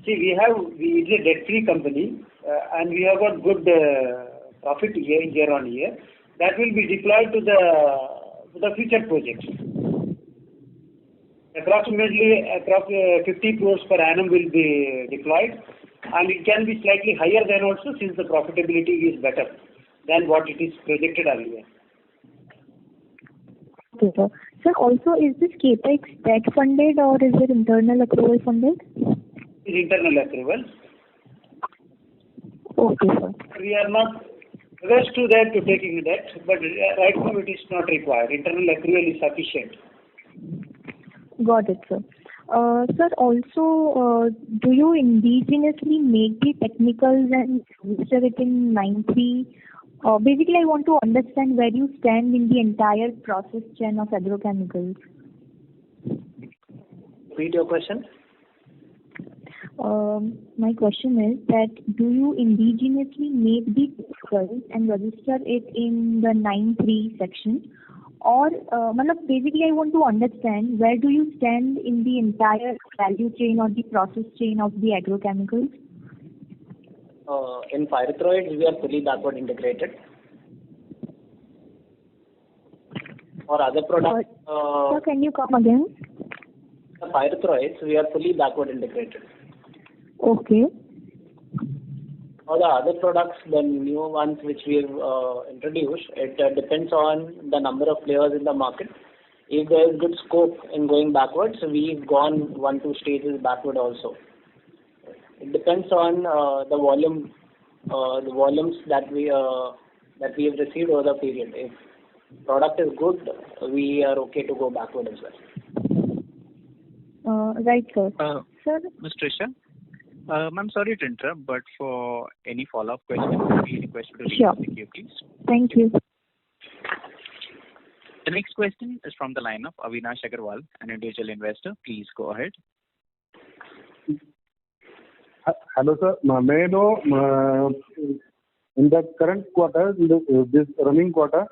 C: See, we is a debt-free company, and we have got good profit year on year. That will be deployed to the future projects. Approximately 50 crores per annum will be deployed, and it can be slightly higher than also, since the profitability is better than what it is projected earlier.
J: Okay, sir. Sir, also, is this CapEx debt funded or is it internal accrual funded?
C: It's internal accrual.
J: Okay, sir.
C: We are not averse to that, to taking debt, but right now it is not required. Internal accrual is sufficient.
J: Got it, sir. Sir, also, do you indigenously make the technicals and register it in 9(3)? Basically, I want to understand where you stand in the entire process chain of agrochemicals.
F: Repeat your question.
J: My question is that do you indigenously make the technicals and register it in the 9(3) section? Or, basically, I want to understand where do you stand in the entire value chain or the process chain of the agrochemicals?
F: In pyrethroids, we are fully backward integrated. For other products,
J: sir, can you come again?
F: the pyrethroids, we are fully backward integrated.
J: Okay.
F: For the other products, the new ones which we've introduced, it depends on the number of players in the market. If there is good scope in going backwards, we've gone 1-2 stages backward also. It depends on the volumes that we have received over the period. If product is good, we are okay to go backward as well.
J: Right, sir. Sir,
A: Ms. Trisha, ma'am, sorry to interrupt, but for any follow-up question, we request you to
J: Sure.
A: the queue, please.
J: Thank you.
A: The next question is from the line of Avinash Agarwal, an individual investor. Please go ahead.
K: Hello, sir. May I know, in the current quarter, this running quarter,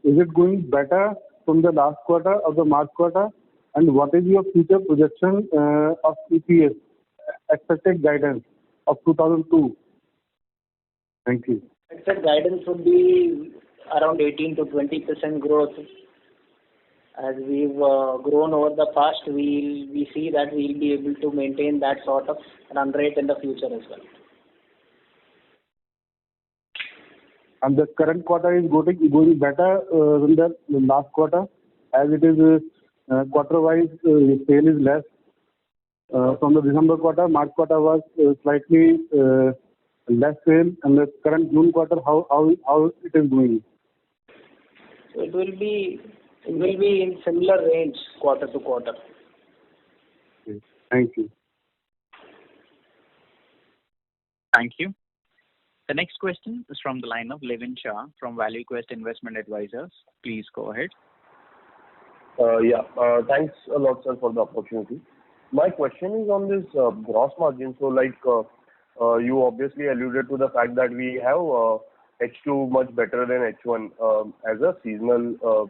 K: is it going better from the last quarter of the March quarter? And what is your future projection of EPS, expected guidance of 2002? Thank you.
F: Expected guidance would be around 18 to 20% growth. As we've grown over the past, we see that we'll be able to maintain that sort of run rate in the future as well.
K: And the current quarter is going better than the last quarter, as it is quarter-wise, sale is less. From the December quarter, March quarter was slightly less sale, and the current June quarter, how it is going?
F: So it will be in similar range quarter to quarter.
K: Okay. Thank you.
A: Thank you. The next question is from the line of Levin Shah from ValueQuest Investment Advisors. Please go ahead.
E: Thanks a lot, sir, for the opportunity. My question is on this gross margin. So, you obviously alluded to the fact that we have H2 much better than H1 as a seasonal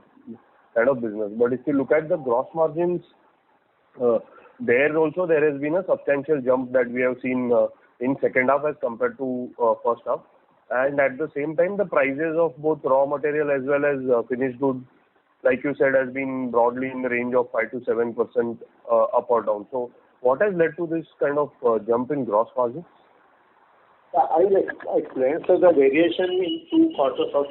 E: kind of business. But if you look at the gross margins, there has been a substantial jump that we have seen in second half as compared to first half. And at the same time, the prices of both raw material as well as finished goods, like you said, has been broadly in the range of 5 to 7% up or down. So what has led to this kind of jump in gross margin?
D: I will explain. So the variation in 2 quarters or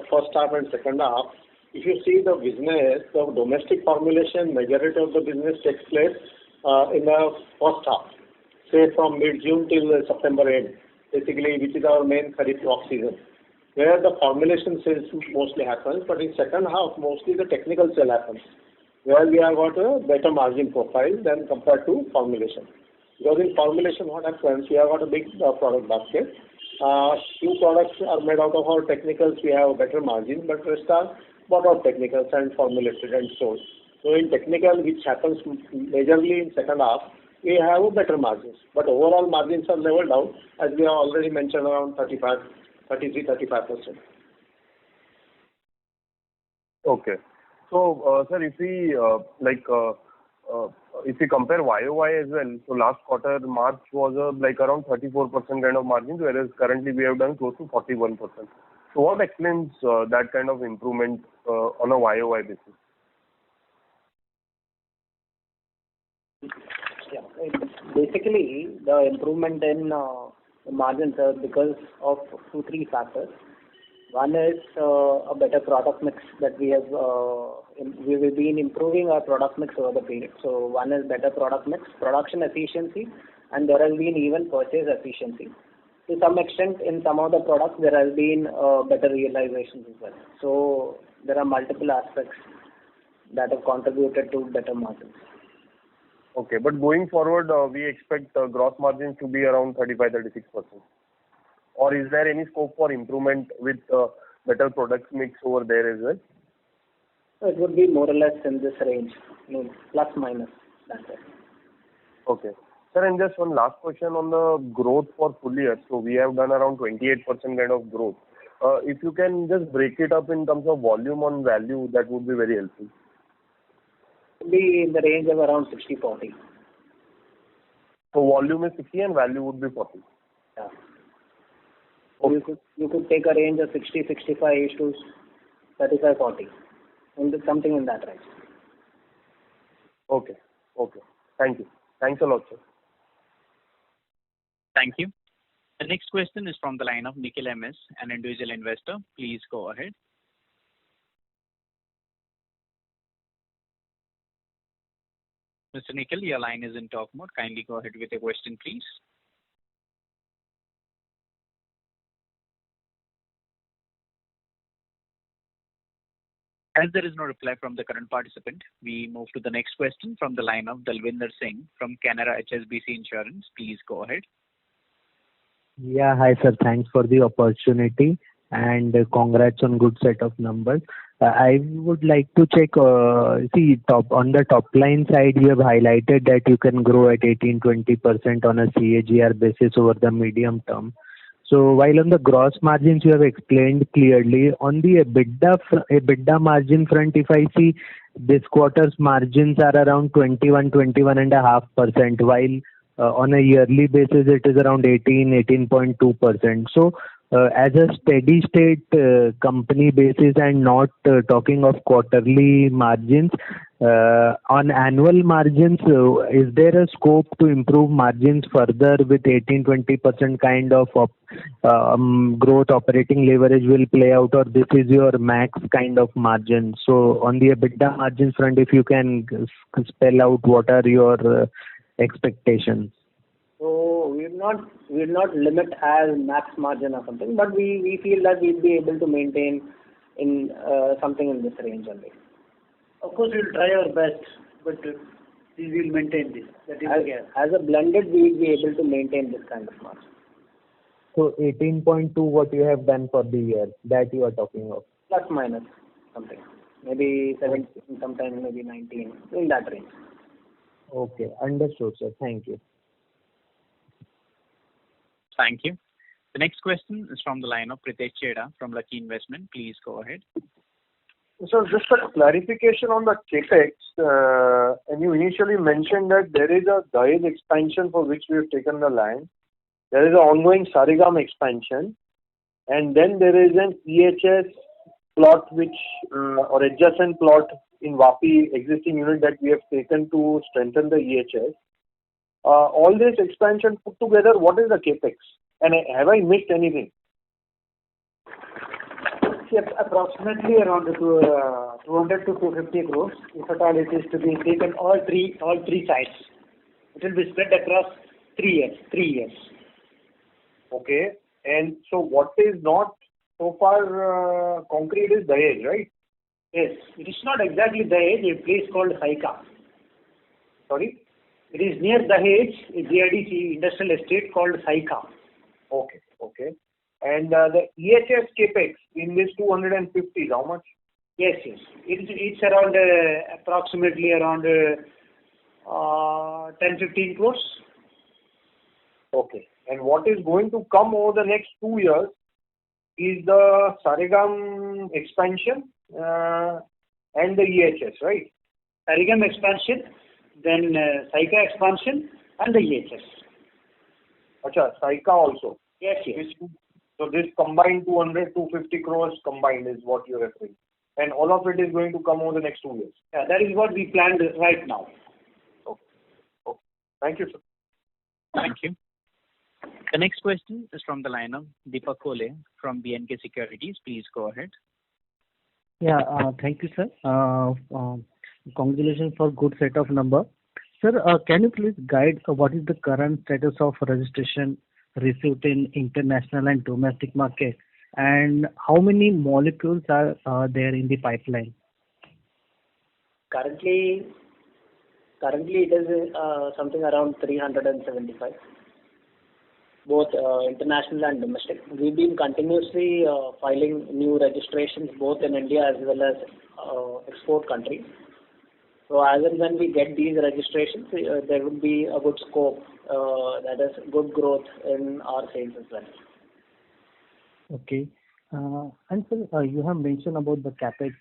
D: first half and second half, if you see the business, the domestic formulation, majority of the business takes place in the first half, say from mid-June till September end, basically, which is our main kharif crop season, where the formulation sales mostly happens, but in second half, mostly the technical sale happens, where we have got a better margin profile than compared to formulation. Because in formulation, what happens, we have got a big product basket. Few products are made out of our technicals, we have a better margin, but rest are bought out technicals and formulated and sold. So in technical, which happens majorly in second half, we have a better margins. But overall margins are leveled out, as we have already mentioned, around 33-35%.
E: Okay. So, sir, if we compare YOY as well, so last quarter, March was around 34% kind of margins, whereas currently we have done close to 41%. So what explains that kind of improvement on a YOY basis?
F: Yeah. Basically, the improvement in margins are because of 2-3 factors. One is a better product mix that we have. We have been improving our product mix over the period. So one is better product mix, production efficiency, and there has been even purchase efficiency. To some extent, in some of the products, there has been better realizations as well. So there are multiple aspects that have contributed to better margins.
E: Okay, but going forward, we expect gross margins to be around 35-36%. Or is there any scope for improvement with better product mix over there as well?
F: It would be more or less in this range, plus minus. That's it.
E: Okay. Sir, and just one last question on the growth for full year. So we have done around 28% kind of growth. If you can just break it up in terms of volume and value, that would be very helpful.
F: It would be in the range of around 60-40.
E: So volume is 60 and value would be 40.
F: Yeah. Okay. You could take a range of 60-65 to 35-40. Something in that range.
E: Okay. Okay. Thank you. Thanks a lot, sir.
A: Thank you. The next question is from the line of Nikhil MS, an individual investor. Please go ahead. Mr. Nikhil, your line is in talk mode. Kindly go ahead with your question, please. As there is no reply from the current participant, we move to the next question from the line of Dalwinder Singh from Canara HSBC Insurance. Please go ahead.
L: Yeah, hi sir. Thanks for the opportunity and congrats on good set of numbers. I would like to check, on the top line side, you have highlighted that you can grow at 18-20% on a CAGR basis over the medium term. So while on the gross margins you have explained clearly, on the EBITDA margin front, if I see this quarter's margins are around 21.5%, while on a yearly basis it is around 18.2%. So as a steady state company basis and not talking of quarterly margins, on annual margins, is there a scope to improve margins further with 18-20% kind of growth, operating leverage will play out, or this is your max kind of margin? So on the EBITDA margin front, if you can spell out what are your expectations?
F: So we'll not limit as max margin or something, but we feel that we'll be able to maintain in something in this range only.
C: Of course, we'll try our best, but we will maintain this. That is
F: as a blended, we will be able to maintain this kind of margin.
L: So 18.2, what you have done for the year, that you are talking of?
F: Plus minus something. Maybe 17, sometime maybe 19, in that range.
L: Okay, understood, sir. Thank you.
A: Thank you. The next question is from the line of Pritesh Chheda from Lucky Investment. Please go ahead.
E: So just a clarification on the capex, and you initially mentioned that there is a Dahej expansion for which we have taken the land. There is an ongoing Saregam expansion, and then there is an EHS plot or adjacent plot in Vapi existing unit that we have taken to strengthen the EHS. All this expansion put together, what is the capex? And have I missed anything?
C: Yes, approximately around 200 to 250 crores. If at all it is to be taken all three sites, it will be spread across 3 years.
E: Okay. And so what is not so far concrete is Dahej, right?
C: Yes. It is not exactly Dahej, a place called Saika.
E: Sorry?
C: It is near Dahej, a GIDC industrial estate called Saika.
E: Okay. Okay. And the EHS capex in this 250, how much?
C: Yes. It's around approximately around 10-15 crores.
E: Okay. And what is going to come over the next 2 years is the Saregam expansion and the EHS, right?
C: Saregam expansion, then Saika expansion and the EHS.
E: Acha, Saika also?
C: Yes.
E: So this combined 200-250 crores combined is what you're referring. And all of it is going to come over the next 2 years.
C: Yeah, that is what we planned right now.
E: Okay.
M: Thank you, sir.
A: Thank you. The next question is from the line of Deepak Khole from B&K Securities. Please go ahead.
N: Yeah, thank you, sir. Congratulations for good set of number. Sir, can you please guide what is the current status of registration received in international and domestic market, and how many molecules are there in the pipeline?
F: Currently it is something around 375, both international and domestic. We've been continuously filing new registrations both in India as well as export countries. So as and when we get these registrations, there would be a good scope, that is good growth in our sales as well.
N: Okay. And sir, you have mentioned about the capex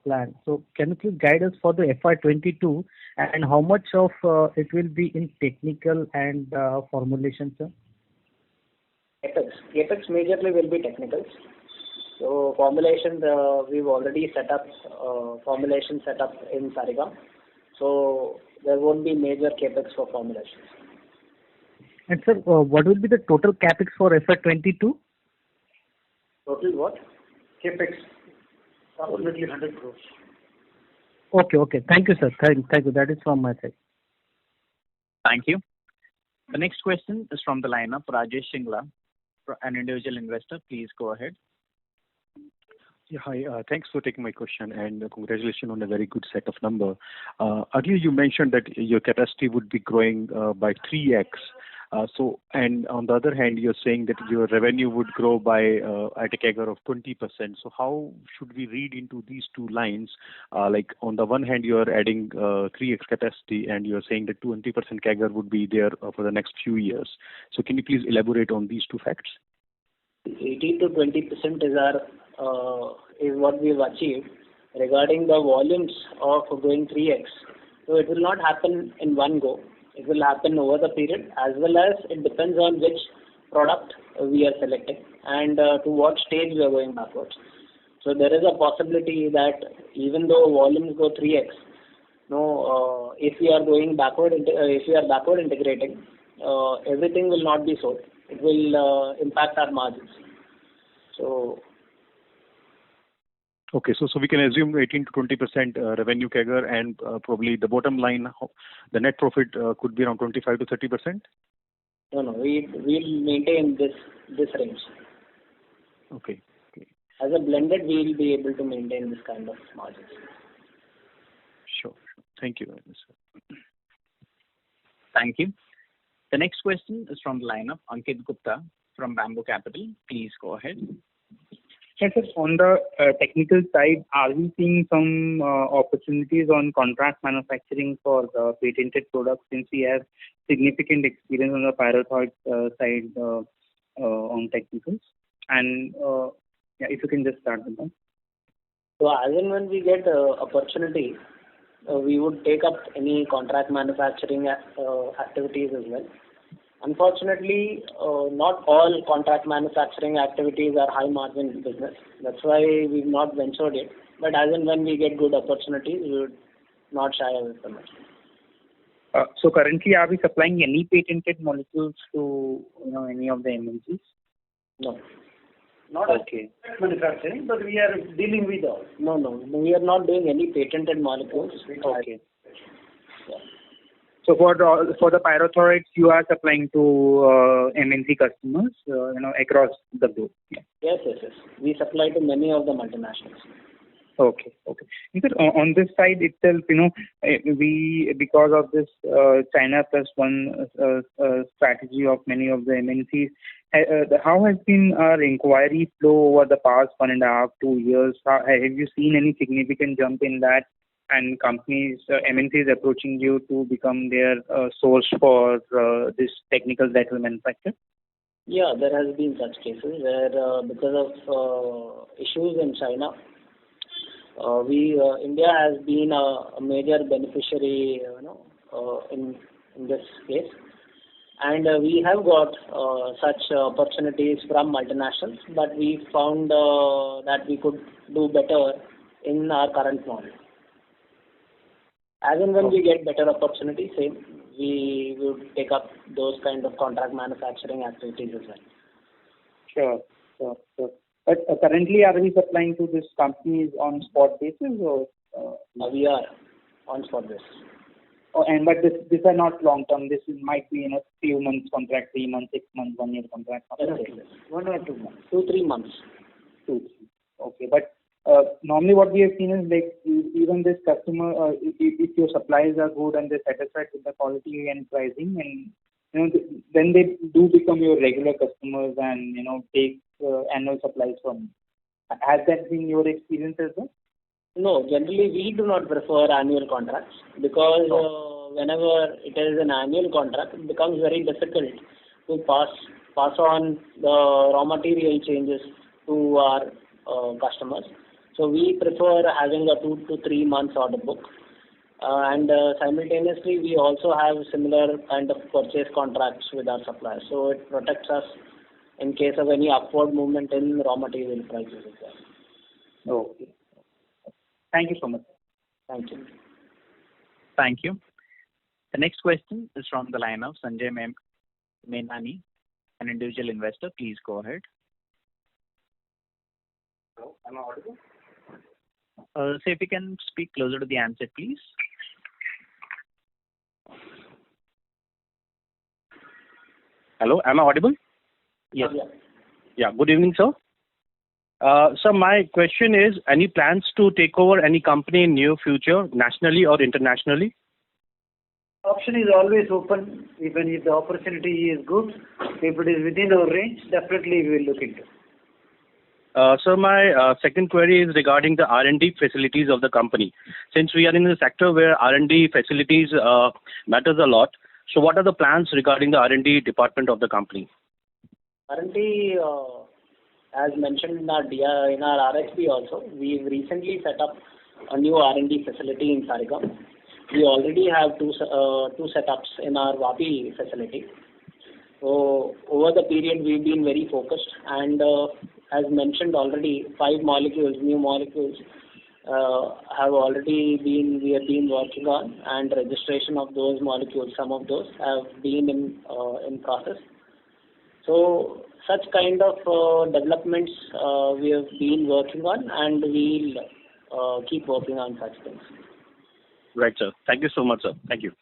N: plan. So can you please guide us for the FY22 and how much of it will be in technical and formulation, sir?
F: Capex majorly will be technicals. So formulation, we've already set up formulation setup in Sarigam. So there won't be major capex for formulations.
N: And sir, what will be the total capex for FY22?
F: Total what?
C: Capex, approximately 100 crores.
N: Okay. Thank you, sir. Thank you. That is from my side.
A: Thank you. The next question is from the line of Rajesh Shingla, an individual investor. Please go ahead.
O: Yeah, hi. Thanks for taking my question and congratulations on a very good set of number. Earlier you mentioned that your capacity would be growing by 3x. And on the other hand, you're saying that your revenue would grow by at a CAGR of 20%. So how should we read into these two lines? Like on the one hand, you are adding 3x capacity and you're saying that 20% CAGR would be there for the next few years. So can you please elaborate on these two facts?
F: 18 to 20% is what we've achieved. Regarding the volumes of going 3x, so it will not happen in one go. It will happen over the period, as well as it depends on which product we are selecting and to what stage we are going backwards. So there is a possibility that even though volumes go 3x, if we are going backward, if we are backward integrating, everything will not be sold. It will impact our margins. So.
O: Okay, so we can assume 18 to 20% revenue CAGR, and probably the bottom line, the net profit could be around 25 to 30%.
F: No, we'll maintain this range.
O: Okay.
F: As a blended, we'll be able to maintain this kind of margins.
O: Sure. Thank you very much, sir.
A: Thank you. The next question is from the line of Ankit Gupta from Bamboo Capital. Please go ahead.
P: Yes, sir. On the technical side, are we seeing some opportunities on contract manufacturing for the patented products, since we have significant experience on the pyrethroid side on technicals? And if you can just start with that.
F: So as and when we get opportunity, we would take up any contract manufacturing activities as well. Unfortunately, not all contract manufacturing activities are high margin business. That's why we've not ventured it. But as and when we get good opportunities, we would not shy away from it.
P: So currently, are we supplying any patented molecules to any of the MNCs?
F: No.
C: Not okay. Manufacturing, but we are dealing with all.
F: No, we are not doing any patented molecules.
P: Okay. Yeah. So for the pyrethroids, you are supplying to MNC customers, across the globe. Yeah.
F: Yes. We supply to many of the multinationals.
P: Okay. Because on this side itself, we, because of this China plus one strategy of many of the MNCs, how has been our inquiry flow over the past 1.5, 2 years? Have you seen any significant jump in that? And companies, MNCs approaching you to become their source for this technicals that we manufacture?
F: Yeah, there has been such cases where because of issues in China, India has been a major beneficiary, in this case, and we have got such opportunities from multinationals, but we found that we could do better in our current model. As and when we get better opportunities, we take up those kind of contract manufacturing activities as well.
P: Sure. But currently, are we supplying to these companies on spot basis or?
F: We are on spot basis.
P: But these are not long term. This might be in a few months contract, 3 months, 6 months, 1 year contract.
F: Yes.
P: 1 or 2 months.
F: 2-3 months.
P: 2-3. Okay, but normally what we have seen is like even this customer, if your supplies are good and they're satisfied with the quality and pricing, and then they do become your regular customers and take annual supplies from you. Has that been your experience as well?
F: No, generally we do not prefer annual contracts because whenever it is an annual contract, it becomes very difficult to pass on the raw material changes to our customers. So we prefer having a 2 to 3 months order book. And simultaneously, we also have similar kind of purchase contracts with our suppliers. So it protects us in case of any upward movement in raw material prices as well.
P: Okay. Thank you so much.
F: Thank you.
A: Thank you. The next question is from the line of Sanjay Menani, an individual investor. Please go ahead.
M: Hello, am I audible?
A: So if you can speak closer to the answer, please.
M: Hello, am I audible?
A: Yes.
M: Yeah. Good evening, sir. Sir, my question is, any plans to take over any company in near future, nationally or internationally?
C: Option is always open, even if the opportunity is good. If it is within our range, definitely we will look into.
M: Sir, my second query is regarding the R&D facilities of the company. Since we are in a sector where R&D facilities matters a lot, so what are the plans regarding the R&D department of the company?
F: R&D, as mentioned in our RHP also, we've recently set up a new R&D facility in Sarigam. We already have two setups in our Vapi facility. So over the period, we've been very focused, and as mentioned already, 5 new molecules we have been working on, and registration of those molecules, some of those have been in process. So such kind of developments we have been working on, and we'll keep working on such things.
M: Right, sir. Thank you so much, sir. Thank you.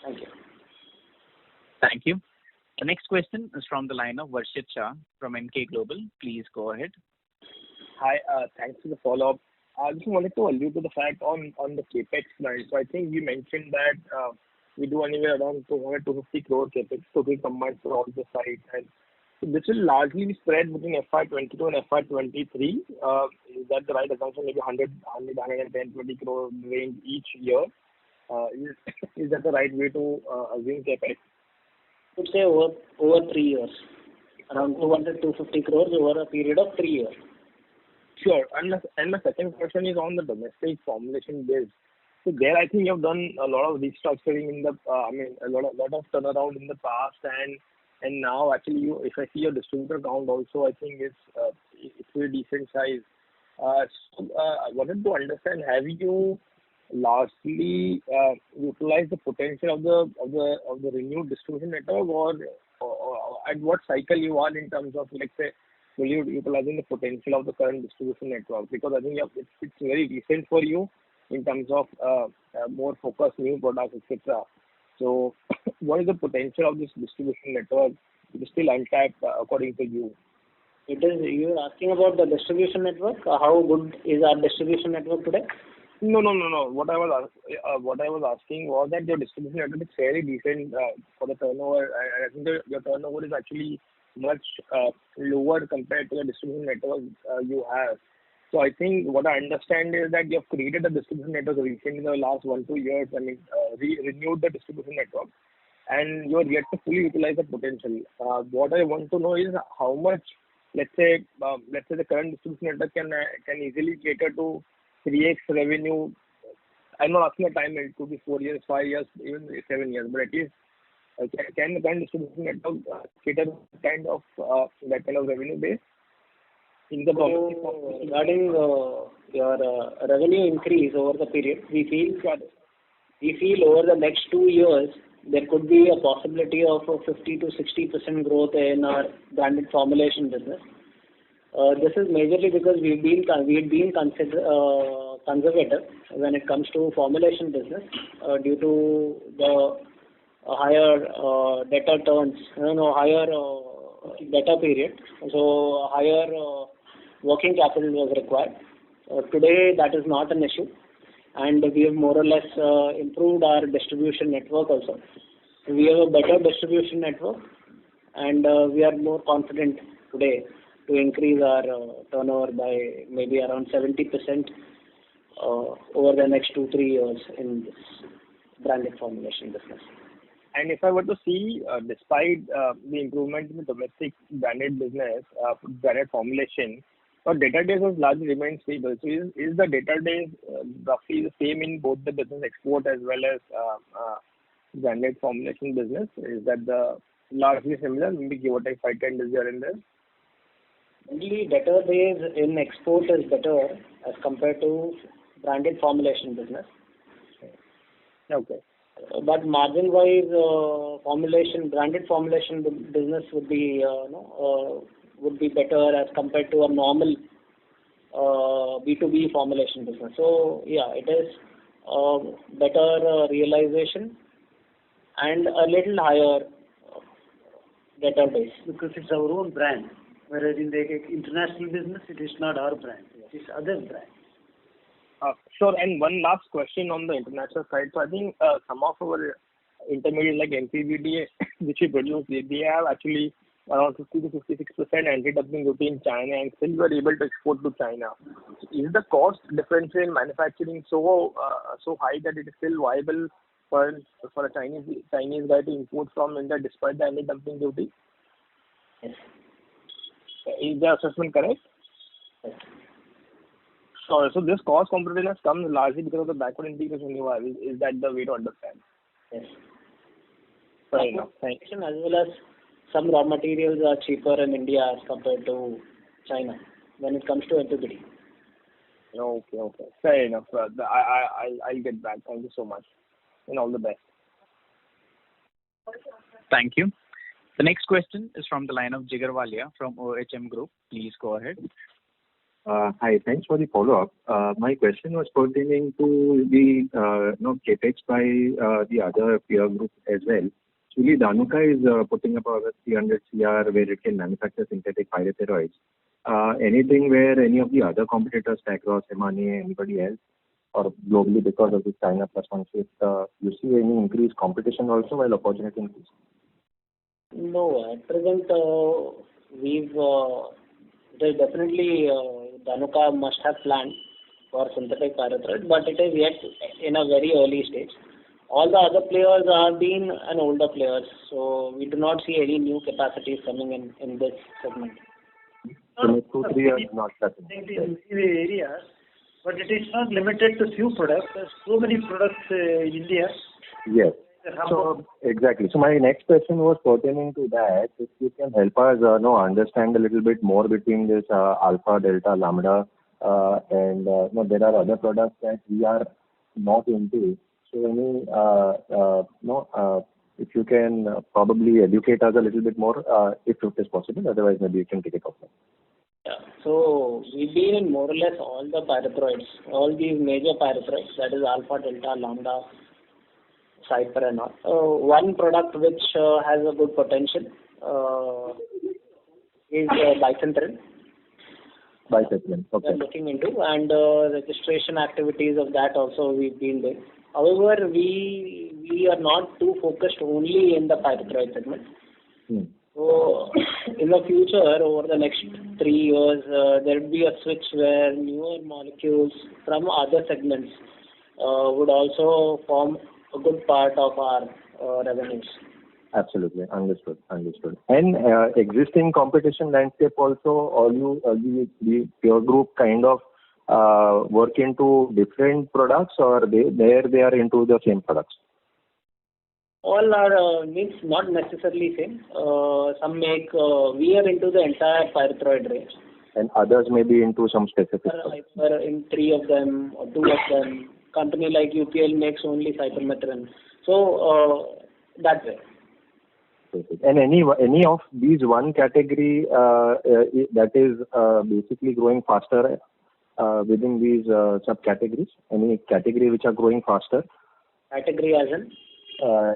F: Thank you.
A: Thank you. The next question is from the line of Varshit Shah from Emkay Global. Please go ahead.
H: Hi, thanks for the follow-up. I just wanted to allude to the fact on the capex front. So I think you mentioned that we do anywhere around 200-250 crore capex to be combined for all the sites. And so this will largely be spread between FY22 and FY23. Is that the right assumption? Maybe 110, 20 crore range each year. Is that the right way to assume capex?
F: I would say over 3 years, around 200-250 crores over a period of 3 years.
H: Sure. And the second question is on the domestic formulation base. So there, I think you have done a lot of restructuring in the, a lot of turnaround in the past, and now actually, if I see your distributor count also, I think it's very decent size. So I wanted to understand, have you largely utilized the potential of the renewed distribution network, or at what cycle you are in terms of, let's say, will you utilizing the potential of the current distribution network? Because I think it's very recent for you in terms of more focused new products, etc. So what is the potential of this distribution network? It is still untapped according to you.
F: You're asking about the distribution network. How good is our distribution network today?
H: No. What I was asking was that your distribution network is fairly decent for the turnover. I think your turnover is actually much lower compared to the distribution network you have. So I think what I understand is that you have created a distribution network recently in the last 1-2 years. Renewed the distribution network, and you are yet to fully utilize the potential. What I want to know is how much, let's say the current distribution network can easily cater to 3x revenue. I'm not asking a time, it could be 4 years, 5 years, even 7 years, but at least can the current distribution network cater that kind of revenue base in the domestic market?
F: Regarding your revenue increase over the period, we feel over the next 2 years there could be a possibility of a 50 to 60% growth in our branded formulation business. This is majorly because we've been conservative when it comes to formulation business due to the higher debtor turns, higher debtor period. So higher working capital was required. Today that is not an issue, and we have more or less improved our distribution network also. We have a better distribution network, and we are more confident today to increase our turnover by maybe around 70% over the next 2-3 years in this branded formulation business.
H: And if I were to see, despite the improvement in the domestic branded business, branded formulation, but debtor days has largely remained stable. So is the debtor days roughly the same in both the business export as well as branded formulation business? Is that largely similar, maybe give or take 5-10 days here and there?
F: Only debtor days in export is better as compared to branded formulation business.
H: Okay.
F: But margin-wise, branded formulation business would be better as compared to a normal B2B formulation business. So yeah, it is better realization and a little higher debtor days.
C: Because it's our own brand, whereas in the international business, it is not our brand, it is other brand.
H: Sure. And one last question on the international side. So I think some of our intermediate like MPBD, which we produce, they have actually around 50 to 56% anti-dumping duty in China, and still we are able to export to China. So is the cost differential in manufacturing so high that it is still viable for a Chinese guy to import from India despite the anti-dumping duty?
F: Yes.
H: Is the assessment correct?
F: Yes.
H: So this cost competitiveness comes largely because of the backward integration you have. Is that the way to understand?
F: Yes.
H: Fair enough. Thank you.
F: As well as some raw materials are cheaper in India as compared to China when it comes to MPBD.
H: Okay. Fair enough. I'll get back. Thank you so much. And all the best.
A: Thank you. The next question is from the line of Jigar Walia from OHM Group. Please go ahead.
E: Hi, thanks for the follow-up. My question was pertaining to the capex by the other peer group as well. Actually, Dhanuka is putting up over 300 CR where it can manufacture synthetic pyrethroids. Anything where any of the other competitors, Tacross, Emani, anybody else, or globally because of this China plus one shift, you see any increased competition also while opportunity increase?
F: No, at present there's definitely Dhanuka must have planned for synthetic pyrethroid, but it is yet in a very early stage. All the other players are being an older players, so we do not see any new capacities coming in this segment.
E: So next 2-3 years not certain.
C: In the areas, but it is not limited to few products. There's so many products in India.
E: Yes. So exactly. So my next question was pertaining to that. If you can help us understand a little bit more between this alpha, delta, lambda, and there are other products that we are not into. So if you can probably educate us a little bit more, if it is possible. Otherwise, maybe you can take it offline.
F: Yeah. So we've been in more or less all the pyrethroids, all these major pyrethroids, that is alpha, delta, lambda, Cyper and all. One product which has a good potential is bifenthrin.
E: Bifenthrin, okay.
F: We are looking into, and registration activities of that also we've been doing. However, we are not too focused only in the pyrethroid segment. So in the future, over the next 3 years, there will be a switch where newer molecules from other segments would also form a good part of our revenues.
E: Absolutely. Understood. And existing competition landscape also, or the peer group kind of work into different products, or they are into the same products?
F: All are means not necessarily same. Some make, we are into the entire pyrethroid range.
E: And others may be into some specific
F: products. In 3 of them or 2 of them. Company like UPL makes only cypermethrin. So that way.
E: And any of these one category that is basically growing faster within these subcategories? Any category which are growing faster?
F: Category as in?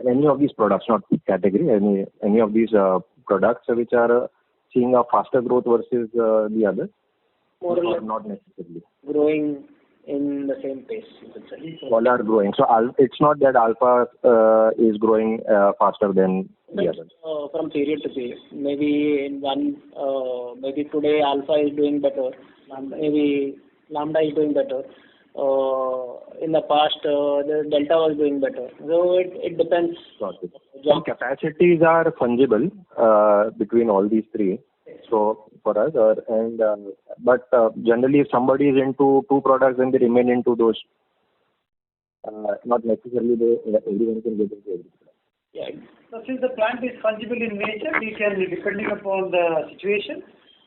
E: Any of these products, not category, any of these products which are seeing a faster growth versus the others?
F: More or less
E: not necessarily.
F: growing in the same pace, you could say.
E: All are growing. So it's not that alpha is growing faster than the others.
F: From period to period. Maybe in one, maybe today alpha is doing better. Maybe lambda is doing better. In the past, the delta was doing better. So it depends.
E: Got it. So capacities are fungible between all these three. So for us, but generally, if somebody is into two products, then they remain into those. Not necessarily everyone can get into everything.
F: Yeah.
C: So since the plant is fungible in nature, we can, depending upon the situation,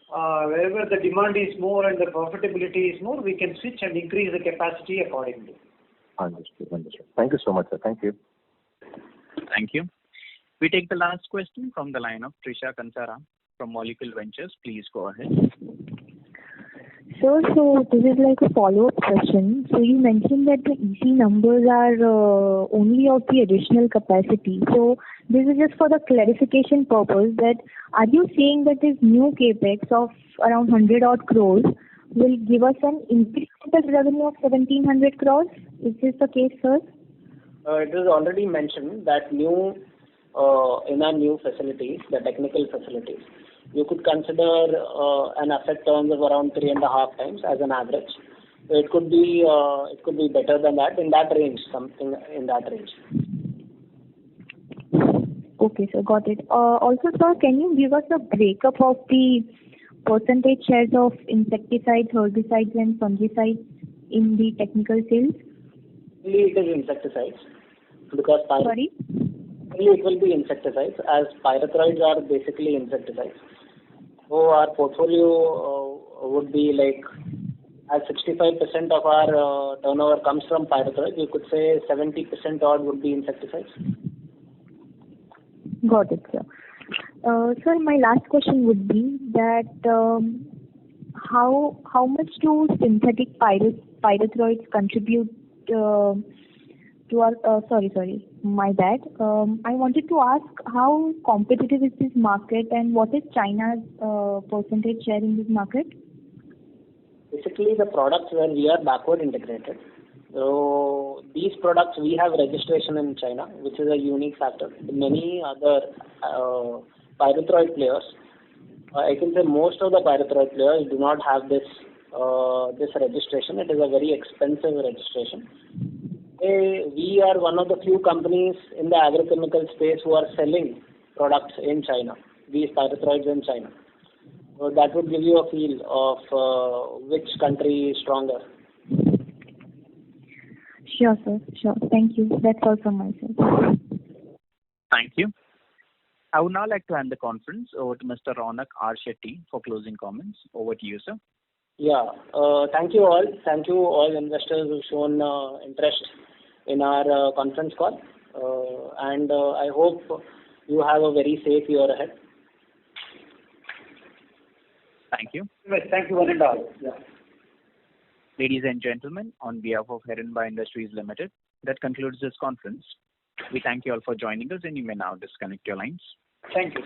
C: wherever the demand is more and the profitability is more, we can switch and increase the capacity accordingly.
E: Understood. Thank you so much, sir. Thank you.
A: Thank you. We take the last question from the line of Trisha Kansara from Molecule Ventures. Please go ahead.
J: So this is like a follow-up question. So you mentioned that the EC numbers are only of the additional capacity. So this is just for the clarification purpose that are you saying that this new capex of around 100 odd crores will give us an incremental revenue of 1700 crores? Is this the case, sir?
F: It is already mentioned that in our new facilities, the technical facilities, you could consider an asset turns of around 3.5 times as an average. So it could be better than that, in that range, something in that range.
J: Okay, sir, got it. Also, sir, can you give us a breakup of the percentage shares of insecticides, herbicides, and fungicides in the technical sales?
F: It is insecticides because
J: Sorry?
F: It will be insecticides as pyrethroids are basically insecticides. So our portfolio would be like as 65% of our turnover comes from pyrethroids, you could say 70% odd would be insecticides.
J: Got it, sir. Sir, my last question would be that how much do synthetic pyrethroids contribute to our sorry, my bad. I wanted to ask how competitive is this market and what is China's percentage share in this market?
F: Basically, the products where we are backward integrated. So these products we have registration in China, which is a unique factor. Many other pyrethroid players, I can say most of the pyrethroid players do not have this registration. It is a very expensive registration. We are one of the few companies in the agrochemical space who are selling products in China, these pyrethroids in China. So that would give you a feel of which country is stronger.
J: Sure, sir. Sure. Thank you. That's all from my side.
A: Thank you. I would now like to hand the conference over to Mr. Ronak R. Shetty for closing comments. Over to you, sir.
F: Yeah. Thank you all. Thank you all investors who've shown interest in our conference call. And I hope you have a very safe year ahead.
A: Thank you.
C: Thank you, one and all. Yeah.
A: Ladies and gentlemen, on behalf of Hirenba Industries Limited, that concludes this conference. We thank you all for joining us, and you may now disconnect your lines.
C: Thank you.